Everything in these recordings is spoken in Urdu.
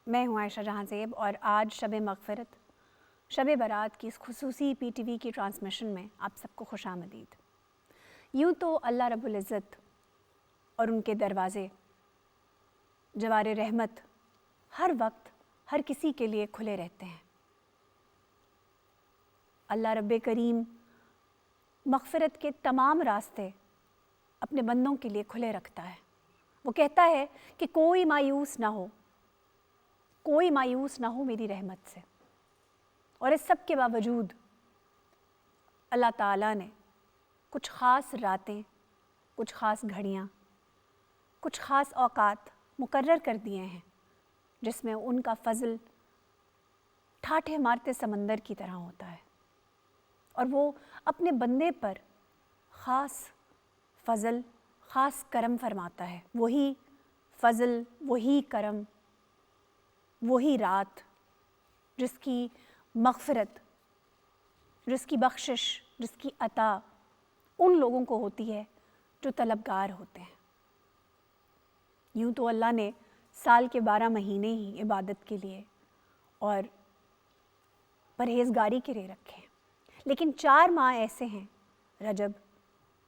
میں ہوں عائشہ جہاں زیب اور آج شب مغفرت شب برات کی اس خصوصی پی ٹی وی کی ٹرانسمیشن میں آپ سب کو خوش آمدید۔ یوں تو اللہ رب العزت اور ان کے دروازے جوار رحمت ہر وقت ہر کسی کے لیے کھلے رہتے ہیں۔ اللہ رب کریم مغفرت کے تمام راستے اپنے بندوں کے لیے کھلے رکھتا ہے۔ وہ کہتا ہے کہ کوئی مایوس نہ ہو، کوئی مایوس نہ ہو میری رحمت سے۔ اور اس سب کے باوجود اللہ تعالیٰ نے کچھ خاص راتیں، کچھ خاص گھڑیاں، کچھ خاص اوقات مقرر کر دیے ہیں جس میں ان کا فضل ٹھاٹھے مارتے سمندر کی طرح ہوتا ہے، اور وہ اپنے بندے پر خاص فضل، خاص کرم فرماتا ہے۔ وہی فضل، وہی کرم، وہی رات جس کی مغفرت، جس کی بخشش، جس کی عطا ان لوگوں کو ہوتی ہے جو طلبگار ہوتے ہیں۔ یوں تو اللہ نے سال کے 12 مہینے ہی عبادت کے لیے اور پرہیزگاری کے لیے رکھے ہیں، لیکن 4 ماہ ایسے ہیں، رجب،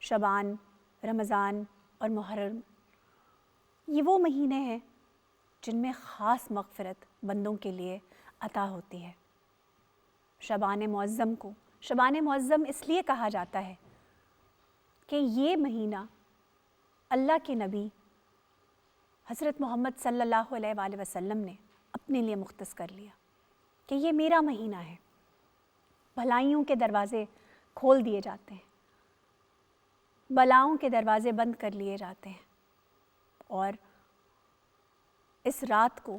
شعبان، رمضان اور محرم، یہ وہ مہینے ہیں جن میں خاص مغفرت بندوں کے لیے عطا ہوتی ہے۔ شعبان معظم کو شعبان معظم اس لیے کہا جاتا ہے کہ یہ مہینہ اللہ کے نبی حضرت محمد صلی اللہ علیہ وآلہ وسلم نے اپنے لیے مختص کر لیا کہ یہ میرا مہینہ ہے۔ بھلائیوں کے دروازے کھول دیے جاتے ہیں، بلاؤں کے دروازے بند کر لیے جاتے ہیں، اور اس رات کو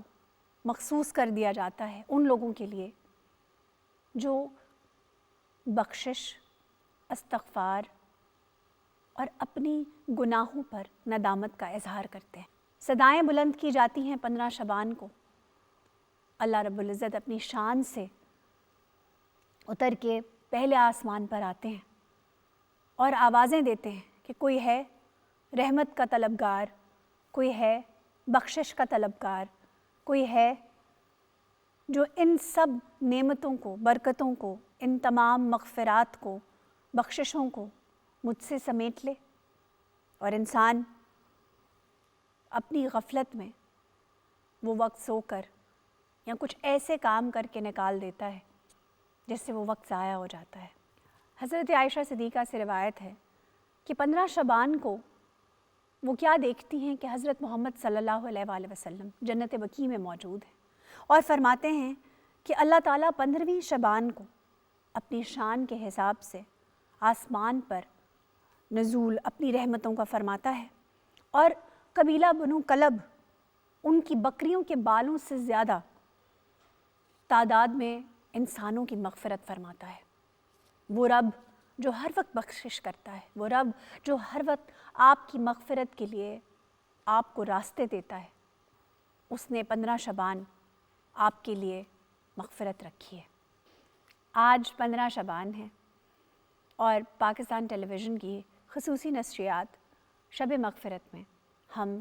مخصوص کر دیا جاتا ہے ان لوگوں کے لیے جو بخشش، استغفار اور اپنی گناہوں پر ندامت کا اظہار کرتے ہیں۔ صدائیں بلند کی جاتی ہیں 15 شعبان کو۔ اللہ رب العزت اپنی شان سے اتر کے پہلے آسمان پر آتے ہیں اور آوازیں دیتے ہیں کہ کوئی ہے رحمت کا طلبگار، کوئی ہے بخشش کا طلبگار، کوئی ہے جو ان سب نعمتوں کو، برکتوں کو، ان تمام مغفرات کو، بخششوں کو مجھ سے سمیٹ لے۔ اور انسان اپنی غفلت میں وہ وقت سو کر یا کچھ ایسے کام کر کے نکال دیتا ہے جس سے وہ وقت ضائع ہو جاتا ہے۔ حضرت عائشہ صدیقہ سے روایت ہے کہ 15 شعبان کو وہ کیا دیکھتی ہیں کہ حضرت محمد صلی اللہ علیہ وآلہ وسلم جنت بقیع میں موجود ہیں، اور فرماتے ہیں کہ اللہ تعالیٰ 15ویں شعبان کو اپنی شان کے حساب سے آسمان پر نزول اپنی رحمتوں کا فرماتا ہے، اور قبیلہ بنو کلب ان کی بکریوں کے بالوں سے زیادہ تعداد میں انسانوں کی مغفرت فرماتا ہے۔ وہ رب جو ہر وقت بخشش کرتا ہے، وہ رب جو ہر وقت آپ کی مغفرت کے لیے آپ کو راستے دیتا ہے، اس نے 15 شعبان آپ کے لیے مغفرت رکھی ہے۔ آج 15 شعبان ہے اور پاکستان ٹیلی ویژن کی خصوصی نشریات شب مغفرت میں ہم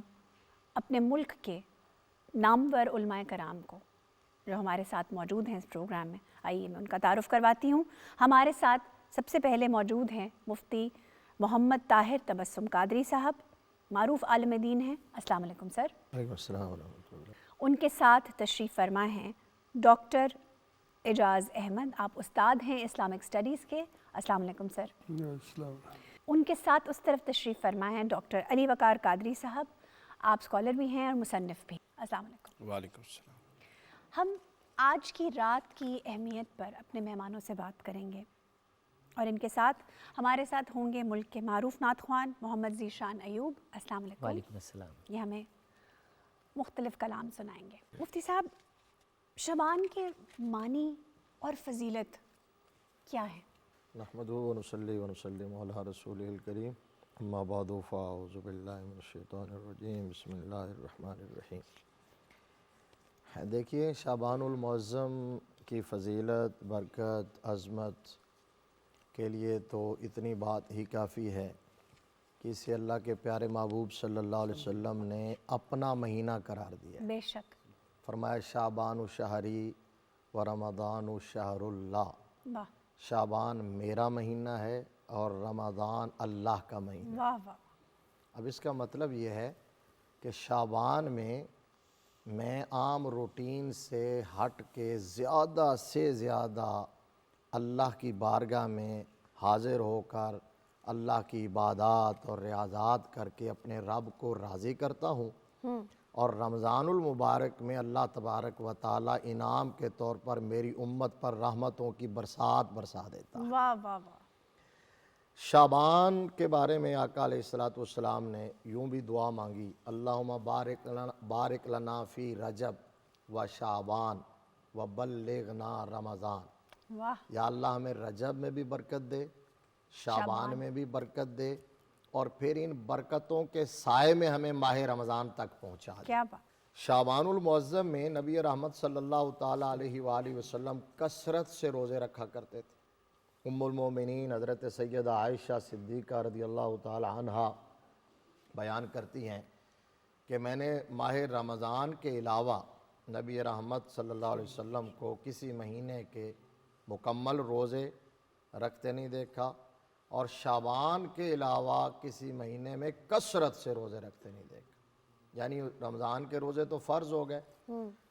اپنے ملک کے نامور علماء کرام کو جو ہمارے ساتھ موجود ہیں اس پروگرام میں، آئیے میں ان کا تعارف کرواتی ہوں۔ ہمارے ساتھ سب سے پہلے موجود ہیں مفتی محمد طاہر تبسم قادری صاحب، معروف عالم دین ہیں۔ السلام علیکم سر۔ وعلیکم السلام ورحمۃ اللہ۔ ان کے ساتھ تشریف فرما ہیں ڈاکٹر اعجاز احمد، آپ استاد ہیں اسلامک اسٹڈیز کے۔ السلام علیکم سر۔ السلام۔ ان کے ساتھ اس طرف تشریف فرما ہیں ڈاکٹر علی وقار قادری صاحب، آپ اسکالر بھی ہیں اور مصنف بھی۔ السلام علیکم۔ وعلیکم السلام۔ ہم آج کی رات کی اہمیت پر اپنے مہمانوں سے بات کریں گے، اور ان کے ساتھ ہمارے ساتھ ہوں گے ملک کے معروف نعت خوان محمد ذیشان ایوب۔ السلام علیکم۔ وعلیکم السلام۔ یہ ہمیں مختلف کلام سنائیں گے۔ مفتی صاحب، شعبان کے معنی اور فضیلت کیا ہے؟ نحمدہ ونصلی ونسلم علی رسولہ الکریم، اما بعد فاعوذ باللہ من الشیطان الرجیم، بسم اللہ الرحمن الرحیم۔ دیکھیے، شعبان المعظم کی فضیلت، برکت، عظمت کے لیے تو اتنی بات ہی کافی ہے کہ اسے اللہ کے پیارے محبوب صلی اللہ علیہ وسلم نے اپنا مہینہ قرار دیا۔ بے شک۔ فرمایا شعبان شہری و رمضان شہر اللہ، واہ شعبان میرا مہینہ ہے اور رمضان اللہ کا مہینہ۔ واہ واہ، اب اس کا مطلب یہ ہے کہ شعبان میں عام روٹین سے ہٹ کے زیادہ سے زیادہ اللہ کی بارگاہ میں حاضر ہو کر اللہ کی عبادات اور ریاضات کر کے اپنے رب کو راضی کرتا ہوں، اور رمضان المبارک میں اللہ تبارک و تعالیٰ انعام کے طور پر میری امت پر رحمتوں کی برسات برسا دیتا ہے۔ واہ واہ واہ، شعبان کے بارے میں آقا علیہ السلام نے یوں بھی دعا مانگی، اللہم بارک لنا فی رجب و شعبان و بلغنا رمضان۔ واہ یا اللہ ہمیں رجب میں بھی برکت دے، شعبان میں بھی برکت دے، اور پھر ان برکتوں کے سائے میں ہمیں ماہ رمضان تک پہنچا دے۔ کیا بات، شعبان المعظم میں نبی رحمت صلی اللہ تعالیٰ علیہ وآلہ وسلم کثرت سے روزے رکھا کرتے تھے۔ ام المومنین حضرت سیدہ عائشہ صدیقہ رضی اللہ تعالی عنہا بیان کرتی ہیں کہ میں نے ماہ رمضان کے علاوہ نبی رحمت صلی اللہ علیہ وسلم کو کسی مہینے کے مکمل روزے رکھتے نہیں دیکھا، اور شعبان کے علاوہ کسی مہینے میں کثرت سے روزے رکھتے نہیں دیکھا۔ یعنی رمضان کے روزے تو فرض ہو گئے،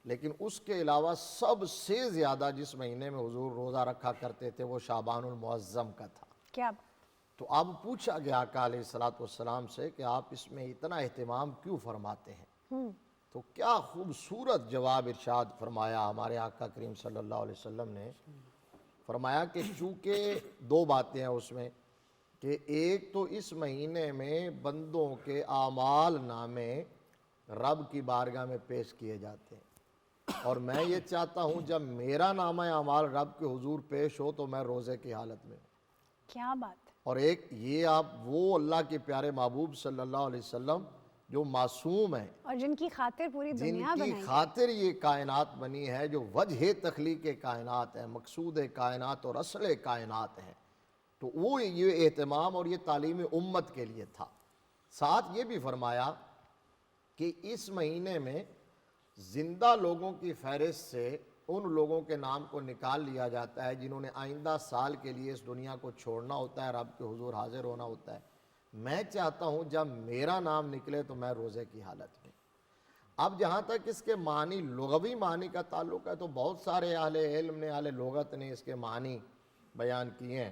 لیکن اس کے علاوہ سب سے زیادہ جس مہینے میں حضور روزہ رکھا کرتے تھے وہ شعبان المعظم کا تھا۔ کیا بات، تو اب پوچھا گیا آقا علیہ السلام سے کہ آپ اس میں اتنا اہتمام کیوں فرماتے ہیں؟ تو کیا خوبصورت جواب ارشاد فرمایا ہمارے آقا کریم صلی اللہ علیہ وسلم نے۔ فرمایا کہ چونکہ دو باتیں ہیں اس میں، کہ ایک تو اس مہینے میں بندوں کے اعمال نامے رب کی بارگاہ میں پیش کیے جاتے ہیں، اور میں یہ چاہتا ہوں جب میرا نامہ اعمال رب کے حضور پیش ہو تو میں روزے کی حالت میں ہوں۔ کیا بات، اور ایک یہ آپ وہ اللہ کے پیارے محبوب صلی اللہ علیہ وسلم جو معصوم ہیں، اور جن کی خاطر پوری جن دنیا کی بنائی، خاطر یہ کائنات بنی ہے، جو وجہ تخلیق کائنات ہے، مقصود کائنات اور اصل کائنات ہیں، تو وہ یہ اہتمام اور یہ تعلیم امت کے لیے تھا۔ ساتھ یہ بھی فرمایا کہ اس مہینے میں زندہ لوگوں کی فہرست سے ان لوگوں کے نام کو نکال لیا جاتا ہے جنہوں نے آئندہ سال کے لیے اس دنیا کو چھوڑنا ہوتا ہے، رب کے حضور حاضر ہونا ہوتا ہے۔ میں چاہتا ہوں جب میرا نام نکلے تو میں روزے کی حالت میں۔ اب جہاں تک اس کے معنی لغوی معنی کا تعلق ہے تو بہت سارے اہل علم نے، اہل لغت نے اس کے معنی بیان کیے ہیں۔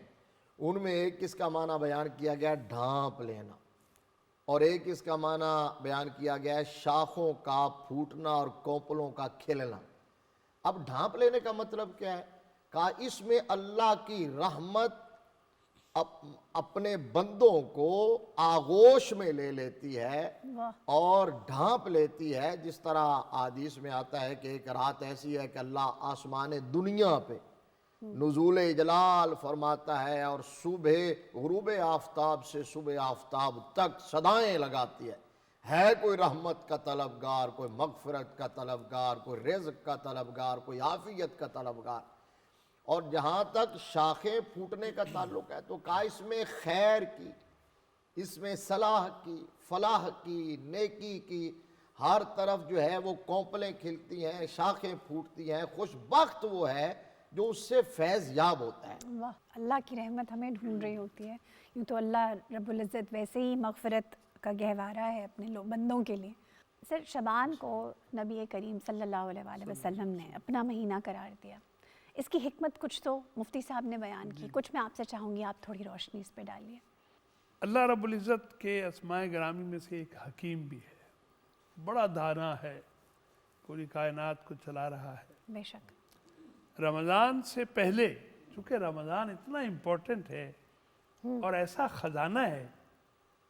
ان میں ایک اس کا معنی بیان کیا گیا ڈھانپ لینا، اور ایک اس کا معنی بیان کیا گیا ہے شاخوں کا پھوٹنا اور کونپلوں کا کھلنا۔ اب ڈھانپ لینے کا مطلب کیا ہے؟ کہا اس میں اللہ کی رحمت اپنے بندوں کو آغوش میں لے لیتی ہے اور ڈھانپ لیتی ہے، جس طرح حدیث میں آتا ہے کہ ایک رات ایسی ہے کہ اللہ آسمان دنیا پہ نزول اجلال فرماتا ہے، اور صبح غروب آفتاب سے صبح آفتاب تک صدائیں لگاتی ہے کوئی رحمت کا طلبگار، کوئی مغفرت کا طلبگار، کوئی رزق کا طلبگار، کوئی عافیت کا طلبگار۔ اور جہاں تک شاخیں پھوٹنے کا تعلق ہے تو کہا اس میں خیر کی، اس میں صلاح کی، فلاح کی، نیکی کی، ہر طرف جو ہے وہ کونپلیں کھلتی ہیں، شاخیں پھوٹتی ہیں۔ خوش بخت وہ ہے جو اس سے فیض یاب ہوتا ہے۔ واہ، اللہ کی رحمت ہمیں ڈھونڈ رہی ہوتی ہے۔ یوں تو اللہ رب العزت ویسے ہی مغفرت کا گہوارہ ہے اپنے بندوں کے لیے۔ سر، شعبان کو نبی کریم صلی اللہ علیہ وآلہ وسلم نے اپنا مہینہ قرار دیا، اس کی حکمت کچھ تو مفتی صاحب نے بیان کی، کچھ میں آپ سے چاہوں گی آپ تھوڑی روشنی اس پہ ڈالیے۔ اللہ رب العزت کے اسماء گرامی میں سے ایک حکیم بھی ہے، بڑا دانا ہے، پوری کائنات کو چلا رہا ہے۔ بے شک۔ رمضان سے پہلے، چونکہ رمضان اتنا امپورٹنٹ ہے اور ایسا خزانہ ہے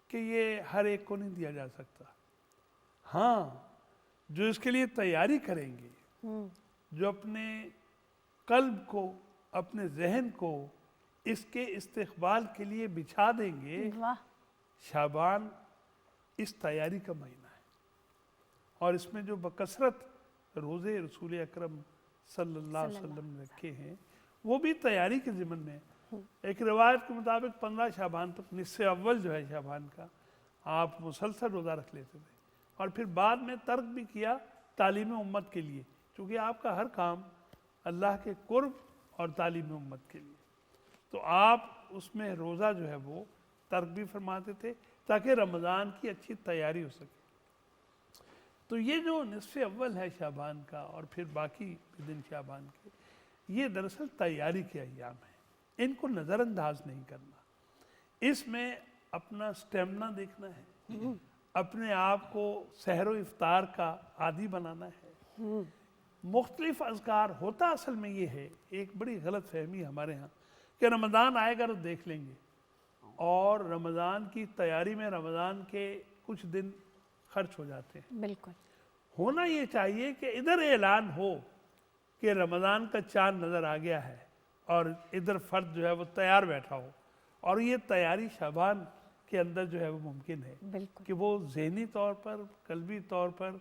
کہ یہ ہر ایک کو نہیں دیا جا سکتا۔ ہاں، جو اس کے لیے تیاری کریں گے، جو اپنے قلب کو، اپنے ذہن کو اس کے استقبال کے لیے بچھا دیں گے، واہ، شعبان اس تیاری کا مہینہ ہے۔ اور اس میں جو بکثرت روزے رسول اکرم صلی اللہ علیہ وسلم نے رکھے ہیں وہ بھی تیاری کے ضمن میں۔ ایک روایت کے مطابق 15 شعبان تک، نصف اول جو ہے شعبان کا، آپ مسلسل روزہ رکھ لیتے تھے، اور پھر بعد میں ترک بھی کیا تعلیم امت کے لیے، چونکہ آپ کا ہر کام اللہ کے قرب اور تعلیم امت کے لیے، تو آپ اس میں روزہ جو ہے وہ ترک بھی فرماتے تھے تاکہ رمضان کی اچھی تیاری ہو سکے۔ تو یہ جو نصف اول ہے شعبان کا اور پھر باقی دن شعبان کے، یہ دراصل تیاری کے ایام ہیں، ان کو نظر انداز نہیں کرنا، اس میں اپنا سٹیمنا دیکھنا ہے، اپنے آپ کو سحر و افطار کا عادی بنانا ہے۔ مختلف اذکار ہوتا اصل میں یہ ہے، ایک بڑی غلط فہمی ہمارے ہاں کہ رمضان آئے گا تو دیکھ لیں گے، اور رمضان کی تیاری میں رمضان کے کچھ دن خرچ ہو جاتے ہیں۔ بالکل ہونا یہ چاہیے کہ ادھر اعلان ہو کہ رمضان کا چاند نظر آ گیا ہے، اور ادھر فرد جو ہے وہ تیار بیٹھا ہو، اور یہ تیاری شعبان کے اندر جو ہے وہ ممکن ہے بالکل کہ وہ ذہنی طور پر، قلبی طور پر،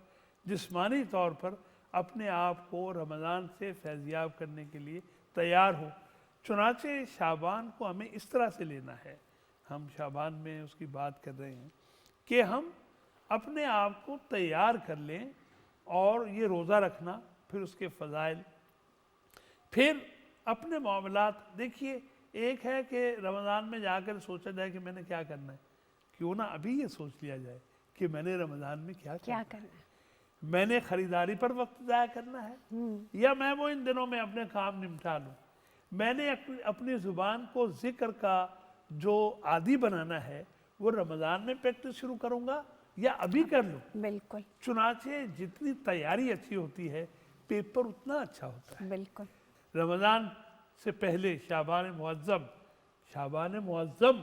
جسمانی طور پر اپنے آپ کو رمضان سے فیضیاب کرنے کے لیے تیار ہو۔ چنانچہ شعبان کو ہمیں اس طرح سے لینا ہے، ہم شعبان میں اس کی بات کر رہے ہیں کہ ہم اپنے آپ کو تیار کر لیں، اور یہ روزہ رکھنا، پھر اس کے فضائل، پھر اپنے معاملات دیکھیے۔ ایک ہے کہ رمضان میں جا کر سوچا جائے کہ میں نے کیا کرنا ہے، کیوں نہ ابھی یہ سوچ لیا جائے کہ میں نے رمضان میں کیا کیا کرنا ہے۔ میں نے خریداری پر وقت ضائع کرنا ہے، یا میں وہ ان دنوں میں اپنے کام نمٹا لوں، میں نے اپنی زبان کو ذکر کا جو عادی بنانا ہے وہ رمضان میں پریکٹس شروع کروں گا یا ابھی کر لوں۔ بالکل چنانچہ جتنی تیاری اچھی ہوتی ہے پیپر اتنا اچھا ہوتا ہے۔ بالکل رمضان سے پہلے شعبان معظم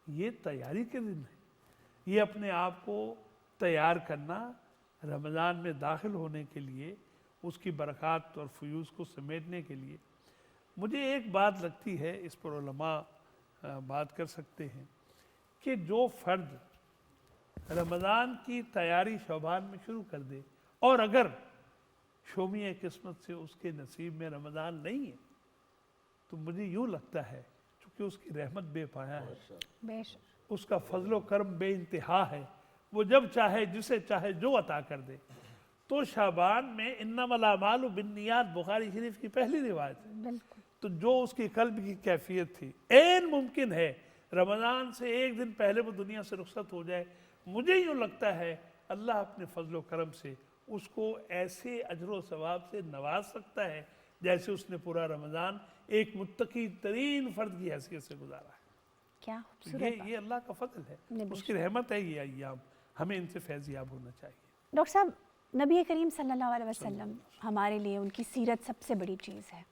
یہ تیاری کے دن ہے، یہ اپنے آپ کو تیار کرنا رمضان میں داخل ہونے کے لیے، اس کی برکات اور فیوز کو سمیٹنے کے لیے۔ مجھے ایک بات لگتی ہے، اس پر علماء بات کر سکتے ہیں، کہ جو فرد رمضان کی تیاری شعبان میں شروع کر دے، اور اگر شومی قسمت سے اس کے نصیب میں رمضان نہیں ہے، تو مجھے یوں لگتا ہے چونکہ اس کی رحمت بے پایا ہے، بے شک اس کا فضل و کرم بے انتہا ہے، وہ جب چاہے جسے چاہے جو عطا کر دے، تو شعبان میں انما الاعمال بالنیات بخاری شریف کی پہلی روایت ہے، بالکل تو جو اس کی قلب کی کیفیت تھی، عین ممکن ہے رمضان سے ایک دن پہلے وہ دنیا سے رخصت ہو جائے۔ مجھے یوں لگتا ہے اللہ اپنے فضل و کرم سے اس کو ایسے اجر و ثواب سے نواز سکتا ہے جیسے اس نے پورا رمضان ایک متقی ترین فرد کی حیثیت سے گزارا ہے۔ کیا تو خوبصورت بات۔ یہ اللہ کا فضل ہے، نہیں، اس کی رحمت ہے، یہ ایام ہمیں ان سے فیضیاب ہونا چاہیے۔ ڈاکٹر صاحب، نبی کریم صلی اللہ علیہ وسلم ہمارے لیے ان کی سیرت سب سے بڑی چیز ہے،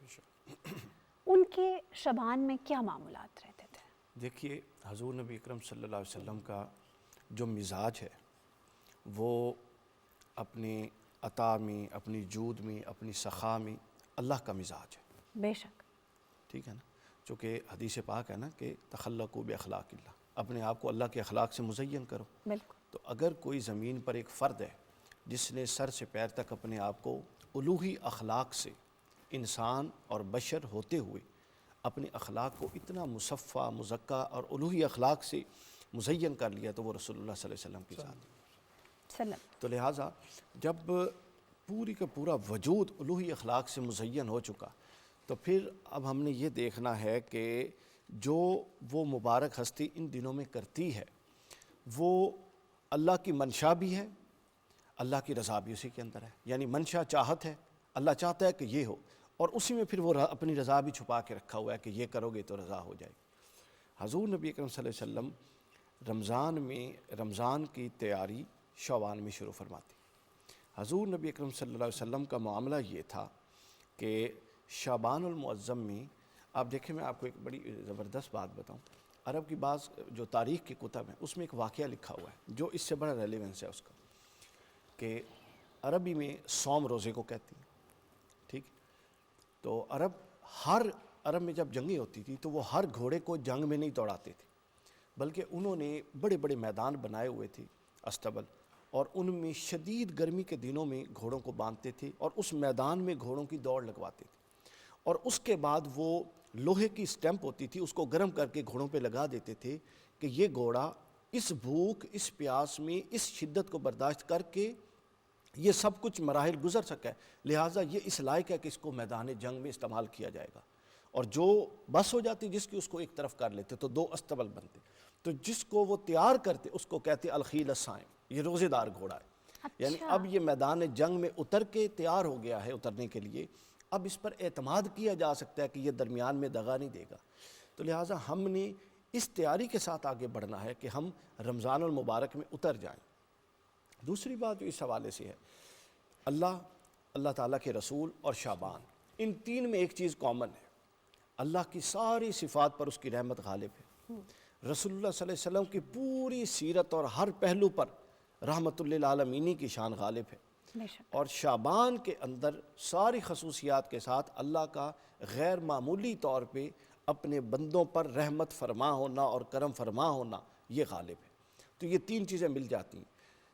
ان کے شعبان میں کیا معاملات رہتے تھے؟ دیکھیے، حضور نبی اکرم صلی اللہ علیہ وسلم کا جو مزاج ہے وہ اپنی عطا میں، اپنی جود میں، اپنی سخا میں اللہ کا مزاج ہے، بے شک ٹھیک ہے نا؟ چونکہ حدیث پاک ہے نا کہ تخلقوا باخلاق اللہ، اپنے آپ کو اللہ کے اخلاق سے مزین کرو۔ بالکل تو اگر کوئی زمین پر ایک فرد ہے جس نے سر سے پیر تک اپنے آپ کو الوہی اخلاق سے، انسان اور بشر ہوتے ہوئے اپنے اخلاق کو اتنا مصفہ، مزکہ اور الوہی اخلاق سے مزین کر لیا، تو وہ رسول اللہ صلی اللہ علیہ وسلم کی ذات ہے۔ سلام۔ تو لہٰذا جب پوری کا پورا وجود الوہی اخلاق سے مزین ہو چکا، تو پھر اب ہم نے یہ دیکھنا ہے کہ جو وہ مبارک ہستی ان دنوں میں کرتی ہے وہ اللہ کی منشا بھی ہے، اللہ کی رضا بھی اسی کے اندر ہے، یعنی منشا چاہت ہے، اللہ چاہتا ہے کہ یہ ہو، اور اسی میں پھر وہ اپنی رضا بھی چھپا کے رکھا ہوا ہے کہ یہ کرو گے تو رضا ہو جائے گی۔ حضور نبی اکرم صلی اللہ علیہ وسلم رمضان کی تیاری شعبان میں شروع فرماتی۔ حضور نبی اکرم صلی اللہ علیہ وسلم کا معاملہ یہ تھا کہ شعبان المعظم میں، آپ دیکھیں میں آپ کو ایک بڑی زبردست بات بتاؤں، عرب کی بعض جو تاریخ کی کتب ہیں اس میں ایک واقعہ لکھا ہوا ہے جو اس سے بڑا ریلیونس ہے اس کا، کہ عربی میں صوم روزے کو کہتی ہیں، ٹھیک؟ تو عرب میں جب جنگیں ہوتی تھی تو وہ ہر گھوڑے کو جنگ میں نہیں دوڑاتے تھے، بلکہ انہوں نے بڑے بڑے میدان بنائے ہوئے تھے، استبل، اور ان میں شدید گرمی کے دنوں میں گھوڑوں کو باندھتے تھے اور اس میدان میں گھوڑوں کی دوڑ لگواتے تھے، اور اس کے بعد وہ لوہے کی سٹیمپ ہوتی تھی اس کو گرم کر کے گھوڑوں پہ لگا دیتے تھے کہ یہ گھوڑا اس بھوک، اس پیاس میں اس شدت کو برداشت کر کے یہ سب کچھ مراحل گزر سکا ہے، لہٰذا یہ اس لائق ہے کہ اس کو میدان جنگ میں استعمال کیا جائے گا، اور جو بس ہو جاتی جس کی اس کو ایک طرف کر لیتے تو 2 استبل بنتے، تو جس کو وہ تیار کرتے اس کو کہتے الخیل الصائم، یہ روزے دار گھوڑا ہے۔ یعنی اب یہ میدان جنگ میں اتر کے تیار ہو گیا ہے اترنے کے لیے، اب اس پر اعتماد کیا جا سکتا ہے کہ یہ درمیان میں دغا نہیں دے گا، تو لہٰذا ہم نے اس تیاری کے ساتھ آگے بڑھنا ہے کہ ہم رمضان المبارک میں اتر جائیں۔ دوسری بات جو اس حوالے سے ہے، اللہ تعالیٰ کے رسول اور شعبان، ان 3 میں ایک چیز کامن ہے، اللہ کی ساری صفات پر اس کی رحمت غالب ہے، رسول اللہ صلی اللہ علیہ وسلم کی پوری سیرت اور ہر پہلو پر رحمت للعالمین کی شان غالب ہے، بے شک۔ اور شعبان کے اندر ساری خصوصیات کے ساتھ اللہ کا غیر معمولی طور پہ اپنے بندوں پر رحمت فرما ہونا اور کرم فرما ہونا یہ غالب ہے۔ تو یہ 3 چیزیں مل جاتی ہیں،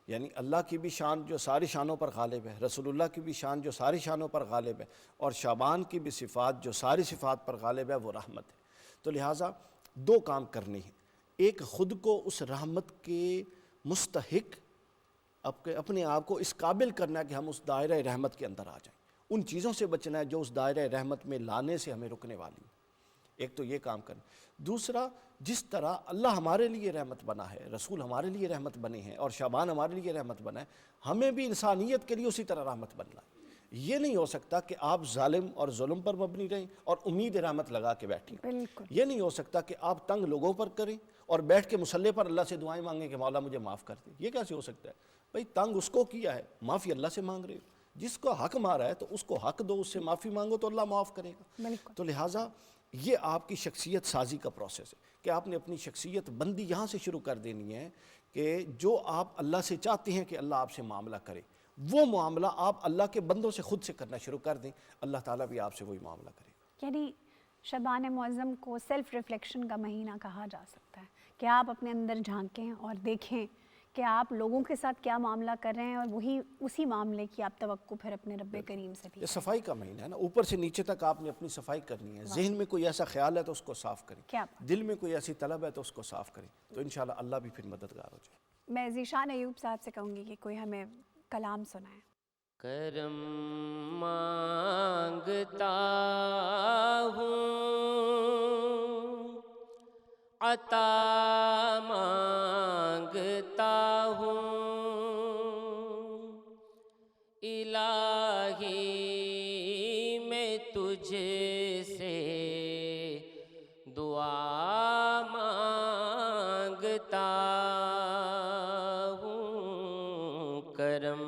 یعنی اللہ کی بھی شان جو ساری شانوں پر غالب ہے، رسول اللہ کی بھی شان جو ساری شانوں پر غالب ہے، اور شعبان کی بھی صفات جو ساری صفات پر غالب ہے وہ رحمت ہے۔ تو لہٰذا 2 کام کرنے ہیں، ایک خود کو اس رحمت کے مستحق اپنے آپ کو اس قابل کرنا ہے کہ ہم اس دائرہ رحمت کے اندر آ جائیں، ان چیزوں سے بچنا ہے جو اس دائرہ رحمت میں لانے سے ہمیں رکنے والی ہیں، ایک تو یہ کام کرنا۔ دوسرا، جس طرح اللہ ہمارے لیے رحمت بنا ہے، رسول ہمارے لیے رحمت بنے ہیں، اور شعبان ہمارے لیے رحمت بنا ہے، ہمیں بھی انسانیت کے لیے اسی طرح رحمت بننا ہے۔ یہ نہیں ہو سکتا کہ آپ ظالم اور ظلم پر مبنی رہیں اور امید رحمت لگا کے بیٹھیں، بالکل یہ نہیں ہو سکتا کہ آپ تنگ لوگوں پر کریں اور بیٹھ کے مصلے پر اللہ سے دعائیں مانگیں کہ مولا مجھے معاف کر دے، یہ کیسے ہو سکتا ہے؟ بھئی تنگ اس کو کیا ہے، معافی اللہ سے مانگ رہے ہو، جس کو حق مارا ہے تو اس کو حق دو، اس سے معافی مانگو تو اللہ معاف کرے گا۔ بالکل۔ تو لہٰذا یہ آپ کی شخصیت سازی کا پروسیس ہے کہ آپ نے اپنی شخصیت بندی یہاں سے شروع کر دینی ہے کہ جو آپ اللہ سے چاہتے ہیں کہ اللہ آپ سے معاملہ کرے، وہ معاملہ آپ اللہ کے بندوں سے خود سے کرنا شروع کر دیں، اللہ تعالیٰ بھی آپ سے وہی معاملہ کرے گا۔ یعنی شعبان معظم کو سیلف ریفلیکشن کا مہینہ کہا جا سکتا ہے کہ آپ اپنے اندر جھانکیں اور دیکھیں کہ آپ لوگوں کے ساتھ کیا معاملہ کر رہے ہیں، اور اسی معاملے کی آپ توقع پھر اپنے رب کریم سے بھی یہ صفائی کا مہینہ ہے نا، اوپر سے نیچے تک آپ نے اپنی صفائی کرنی ہے، ذہن میں کوئی ایسا خیال ہے تو اس کو صاف کریں، کیا بات۔ دل میں کوئی ایسی طلب ہے تو اس کو صاف کریں، تو انشاءاللہ اللہ بھی پھر مددگار ہو جائے۔ میں ذیشان ایوب صاحب سے کہوں گی کہ کوئی ہمیں کلام سنائے۔ کرم مانگتا ہوں، عطا مانگتا ہوں، الہی میں تجھ سے دعا مانگتا ہوں، کرم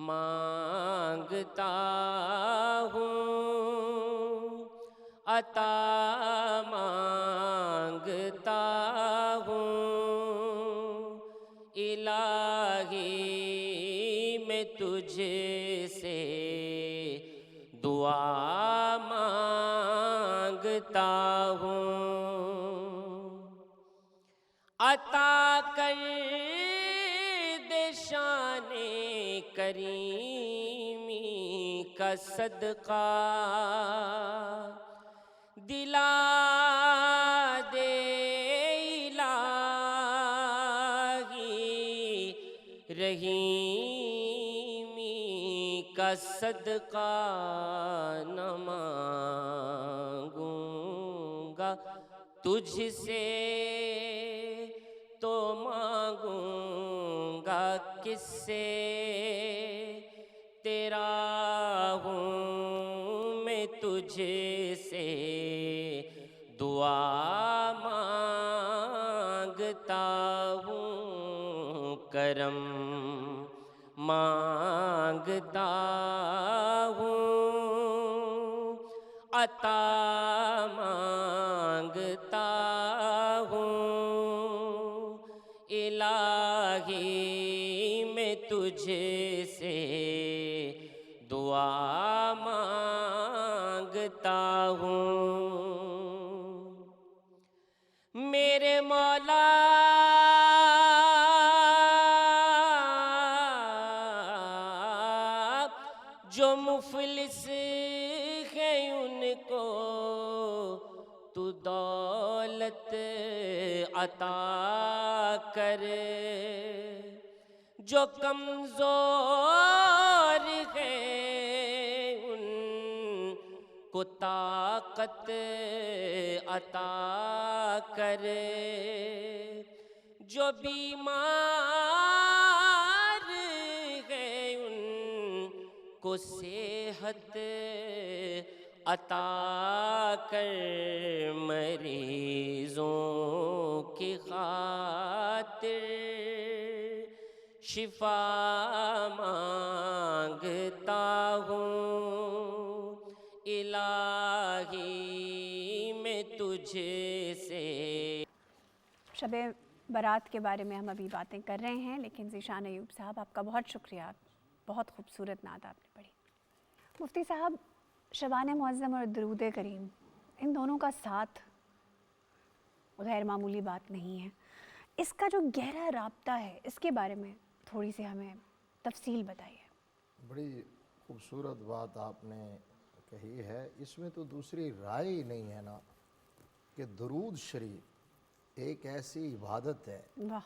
مانگتا ہوں، عطا مانگتا ہوں، الہی میں تجھ سے دعا مانگتا ہوں، عطا کر دے شان کریمی کا صدقہ، دلا دے الہی رحیمی کا صدقہ، نہ مانگوں گا تجھ سے تو مانگوں گا کس سے، تیرا ہوں میں تجھ سے دعا مانگتا ہوں، کرم مانگتا ہوں، عطا مانگتا ہوں، الہی میں تجھ سے دعا مانگتا ہوں، میرے مولا جو مفلس ہیں ان کو تو دولت عطا کر، جو کمزور ہے ان کو طاقت عطا کرے، جو بیمار ہے ان کو صحت عطا کر، مریضوں کی خاطر شفا مانگتا ہوں، الہی میں تجھ سے۔ شب برات کے بارے میں ہم ابھی باتیں کر رہے ہیں، لیکن ذیشان ایوب صاحب آپ کا بہت شکریہ، بہت خوبصورت نعت آپ نے پڑھی۔ مفتی صاحب، شبان معظم اور درود کریم، ان دونوں کا ساتھ غیر معمولی بات نہیں ہے۔ اس کا جو گہرا رابطہ ہے، اس کے بارے میں تھوڑی سی ہمیں تفصیل بتائیے۔ بڑی خوبصورت بات آپ نے کہی ہے۔ اس میں تو دوسری رائے ہی نہیں ہے نا کہ درود شریف ایک ایسی عبادت ہے واہ،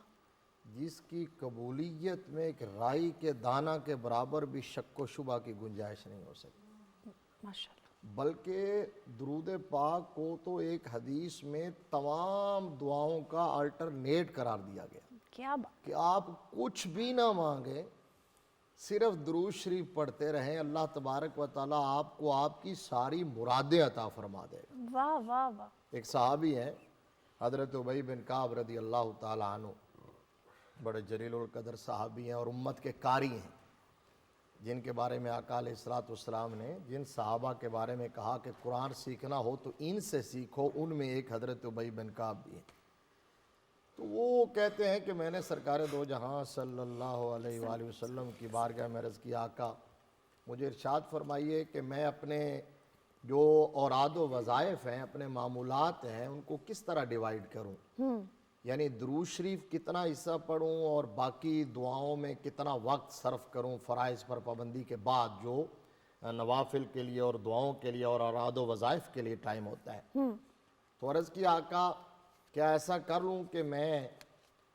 جس کی قبولیت میں ایک رائی کے دانہ کے برابر بھی شک و شبہ کی گنجائش نہیں ہو سکتی، ماشاء اللہ۔ بلکہ درود پاک کو تو ایک حدیث میں تمام دعاؤں کا الٹرنیٹ قرار دیا گیا کیا بات، کہ آپ کچھ بھی نہ مانگیں، صرف درود شریف پڑھتے رہیں، اللہ تبارک و تعالیٰ آپ کو آپ کی ساری مرادیں عطا فرما دے گا۔ واہ واہ واہ، ایک صحابی ہیں حضرت ابی بن کعب رضی اللہ تعالیٰ عنہ، بڑے جلیل القدر صحابی ہیں اور امت کے قاری ہیں، جن کے بارے میں آقا علیہ السلام نے جن صحابہ کے بارے میں کہا کہ قرآن سیکھنا ہو تو ان سے سیکھو، ان میں ایک حضرت ابی بن کعب بھی ہیں۔ تو وہ کہتے ہیں کہ میں نے سرکار دو جہاں صلی اللہ علیہ وآلہ وسلم کی بارگاہ میں عرض کیا، آقا مجھے ارشاد فرمائیے کہ میں اپنے جو اوراد و وظائف ہیں، اپنے معمولات ہیں، ان کو کس طرح ڈیوائیڈ کروں، یعنی درود شریف کتنا حصہ پڑھوں اور باقی دعاؤں میں کتنا وقت صرف کروں، فرائض پر پابندی کے بعد جو نوافل کے لیے اور دعاؤں کے لیے اور اوراد و وظائف کے لیے ٹائم ہوتا ہے۔ تو عرض کیا، آقا کیا ایسا کر لوں کہ میں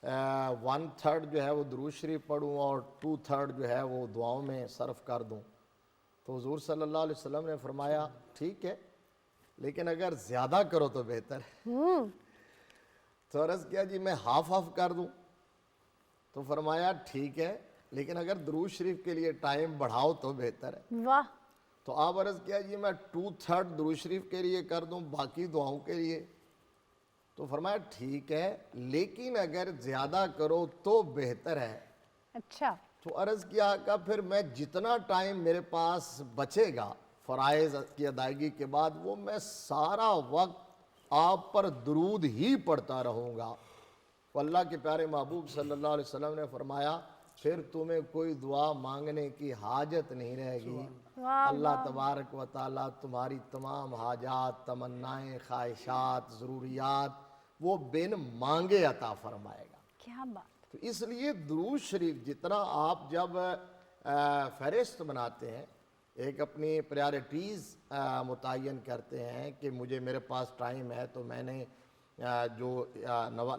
1/3 جو ہے وہ درود شریف پڑھوں اور 2/3 جو ہے وہ دعاؤں میں صرف کر دوں؟ تو حضور صلی اللہ علیہ وسلم نے فرمایا ٹھیک ہے، لیکن اگر زیادہ کرو تو بہتر ہے۔ تو عرض کیا جی میں ہاف کر دوں؟ تو فرمایا ٹھیک ہے، لیکن اگر درود شریف کے لیے ٹائم بڑھاؤ تو بہتر ہے۔ واہ، تو آپ عرض کیا جی میں 2/3 درود شریف کے لیے کر دوں، باقی دعاؤں کے لیے؟ تو فرمایا ٹھیک ہے، لیکن اگر زیادہ کرو تو بہتر ہے۔ اچھا، تو عرض کیا کہ پھر میں جتنا ٹائم میرے پاس بچے گا فرائض کی ادائیگی کے بعد، وہ میں سارا وقت آپ پر درود ہی پڑھتا رہوں گا۔ تو اللہ کے پیارے محبوب صلی اللہ علیہ وسلم نے فرمایا پھر تمہیں کوئی دعا مانگنے کی حاجت نہیں رہے گی، اللہ تبارک و تعالیٰ تمہاری تمام حاجات، تمنائیں، خواہشات، ضروریات وہ بن مانگے عطا فرمائے گا۔ کیا بات، تو اس لیے درود شریف جتنا آپ جب فہرست بناتے ہیں، ایک اپنی پریارٹیز متعین کرتے ہیں کہ میرے پاس ٹائم ہے تو میں نے جو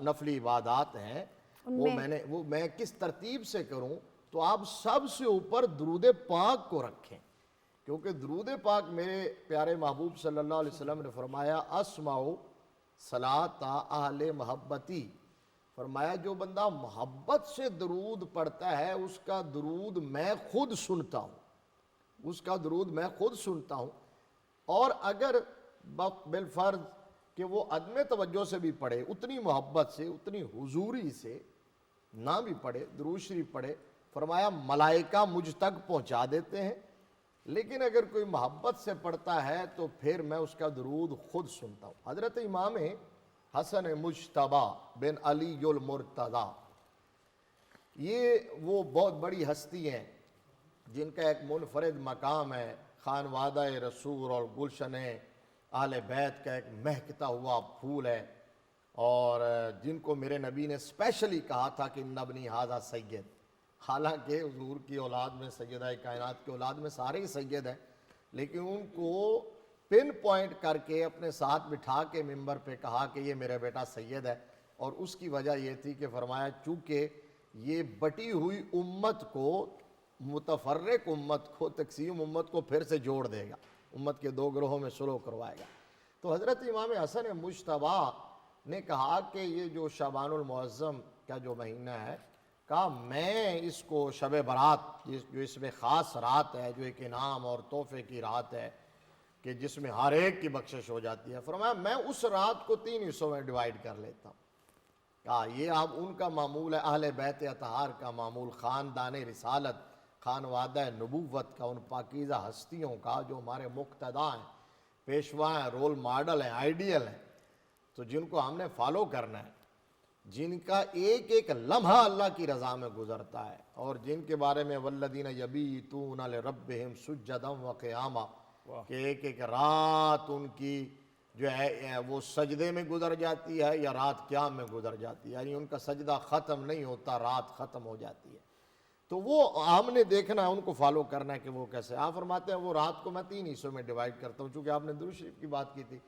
نفلی عبادات ہیں وہ میں کس ترتیب سے کروں، تو آپ سب سے اوپر درود پاک کو رکھیں، کیونکہ درود پاک میرے پیارے محبوب صلی اللہ علیہ وسلم نے فرمایا اسمعوا صلاۃ اہل محبتی، فرمایا جو بندہ محبت سے درود پڑھتا ہے اس کا درود میں خود سنتا ہوں، اس کا درود میں خود سنتا ہوں۔ اور اگر بالفرض کہ وہ عدم توجہ سے بھی پڑھے، اتنی محبت سے، اتنی حضوری سے نہ بھی پڑھے، درود شریف پڑھے، فرمایا ملائکہ مجھ تک پہنچا دیتے ہیں، لیکن اگر کوئی محبت سے پڑھتا ہے تو پھر میں اس کا درود خود سنتا ہوں۔ حضرت امام حسن مجتبیٰ بن علی المرتضیٰ، یہ وہ بہت بڑی ہستی ہیں جن کا ایک منفرد مقام ہے، خانوادہ رسول اور گلشن اہل بیت کا ایک مہکتا ہوا پھول ہے، اور جن کو میرے نبی نے اسپیشلی کہا تھا کہ ان ابنی ھذا سید، حالانکہ حضور کی اولاد میں، سیدہ کائنات کی اولاد میں سارے ہی سید ہیں، لیکن ان کو پن پوائنٹ کر کے اپنے ساتھ بٹھا کے ممبر پہ کہا کہ یہ میرا بیٹا سید ہے، اور اس کی وجہ یہ تھی کہ فرمایا چونکہ یہ بٹی ہوئی امت کو، متفرق امت کو، تقسیم امت کو پھر سے جوڑ دے گا، امت کے دو گروہوں میں سلو کروائے گا۔ تو حضرت امام حسن مجتبیٰ نے کہا کہ یہ جو شعبان المعظم کا جو مہینہ ہے، کہا میں اس کو شب برات، جو اس میں خاص رات ہے، جو ایک انعام اور تحفے کی رات ہے کہ جس میں ہر ایک کی بخشش ہو جاتی ہے، فرمایا میں اس رات کو 3 حصوں میں ڈیوائیڈ کر لیتا ہوں۔ کہا یہ اب ان کا معمول ہے، اہل بیت اطہار کا معمول، خاندان رسالت، خانوادہ نبوت کا، ان پاکیزہ ہستیوں کا جو ہمارے مقتدیٰ ہیں، پیشوا ہیں، رول ماڈل ہیں، آئیڈیل ہیں، تو جن کو ہم نے فالو کرنا ہے، جن کا ایک ایک لمحہ اللہ کی رضا میں گزرتا ہے، اور جن کے بارے میں والذین یبیتون لربہم سجدا وقیاما، کہ ایک ایک رات ان کی جو ہے وہ سجدے میں گزر جاتی ہے یا رات قیام میں گزر جاتی ہے، یعنی ان کا سجدہ ختم نہیں ہوتا، رات ختم ہو جاتی ہے۔ تو وہ ہم نے دیکھنا ہے، ان کو فالو کرنا ہے کہ وہ کیسے۔ آپ فرماتے ہیں وہ رات کو میں 3 حصوں میں ڈیوائیڈ کرتا ہوں، چونکہ آپ نے درود شریف کی بات کی تھی،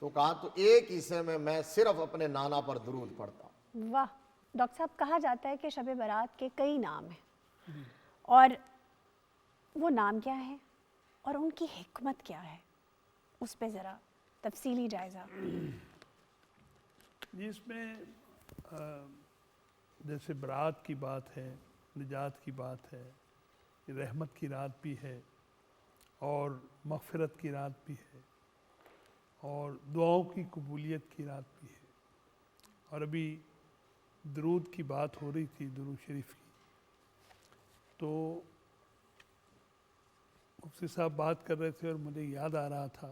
تو کہا تو ایک حصے میں صرف اپنے نانا پر درود پڑھتا ہوں۔ واہ ڈاکٹر صاحب، کہا جاتا ہے کہ شب برات کے کئی نام ہیں، اور وہ نام کیا ہے اور ان کی حکمت کیا ہے، اس پہ ذرا تفصیلی جائزہ۔ جس میں جیسے برات کی بات ہے، نجات کی بات ہے، رحمت کی رات بھی ہے اور مغفرت کی رات بھی ہے اور دعاؤں کی قبولیت کی رات بھی ہے، اور ابھی درود کی بات ہو رہی تھی، درود شریف کی، تو مفتی صاحب بات کر رہے تھے اور مجھے یاد آ رہا تھا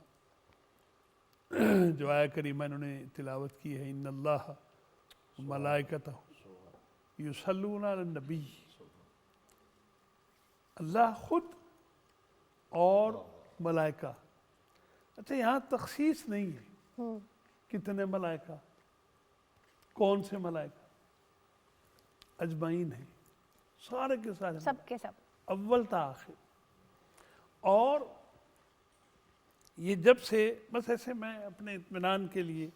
جو آیہ کریمہ انہوں نے تلاوت کی ہے، ان اللہ ملائکتہ یصلون علی النبی، اللہ خود اور ملائکہ۔ اچھا یہاں تخصیص نہیں ہے کتنے ملائکہ، کون سے ملائکہ، اجمعین ہیں، سارے کے سارے سب کے سب، اول تا آخر۔ اور یہ جب سے بس ایسے میں اپنے اطمینان کے لیے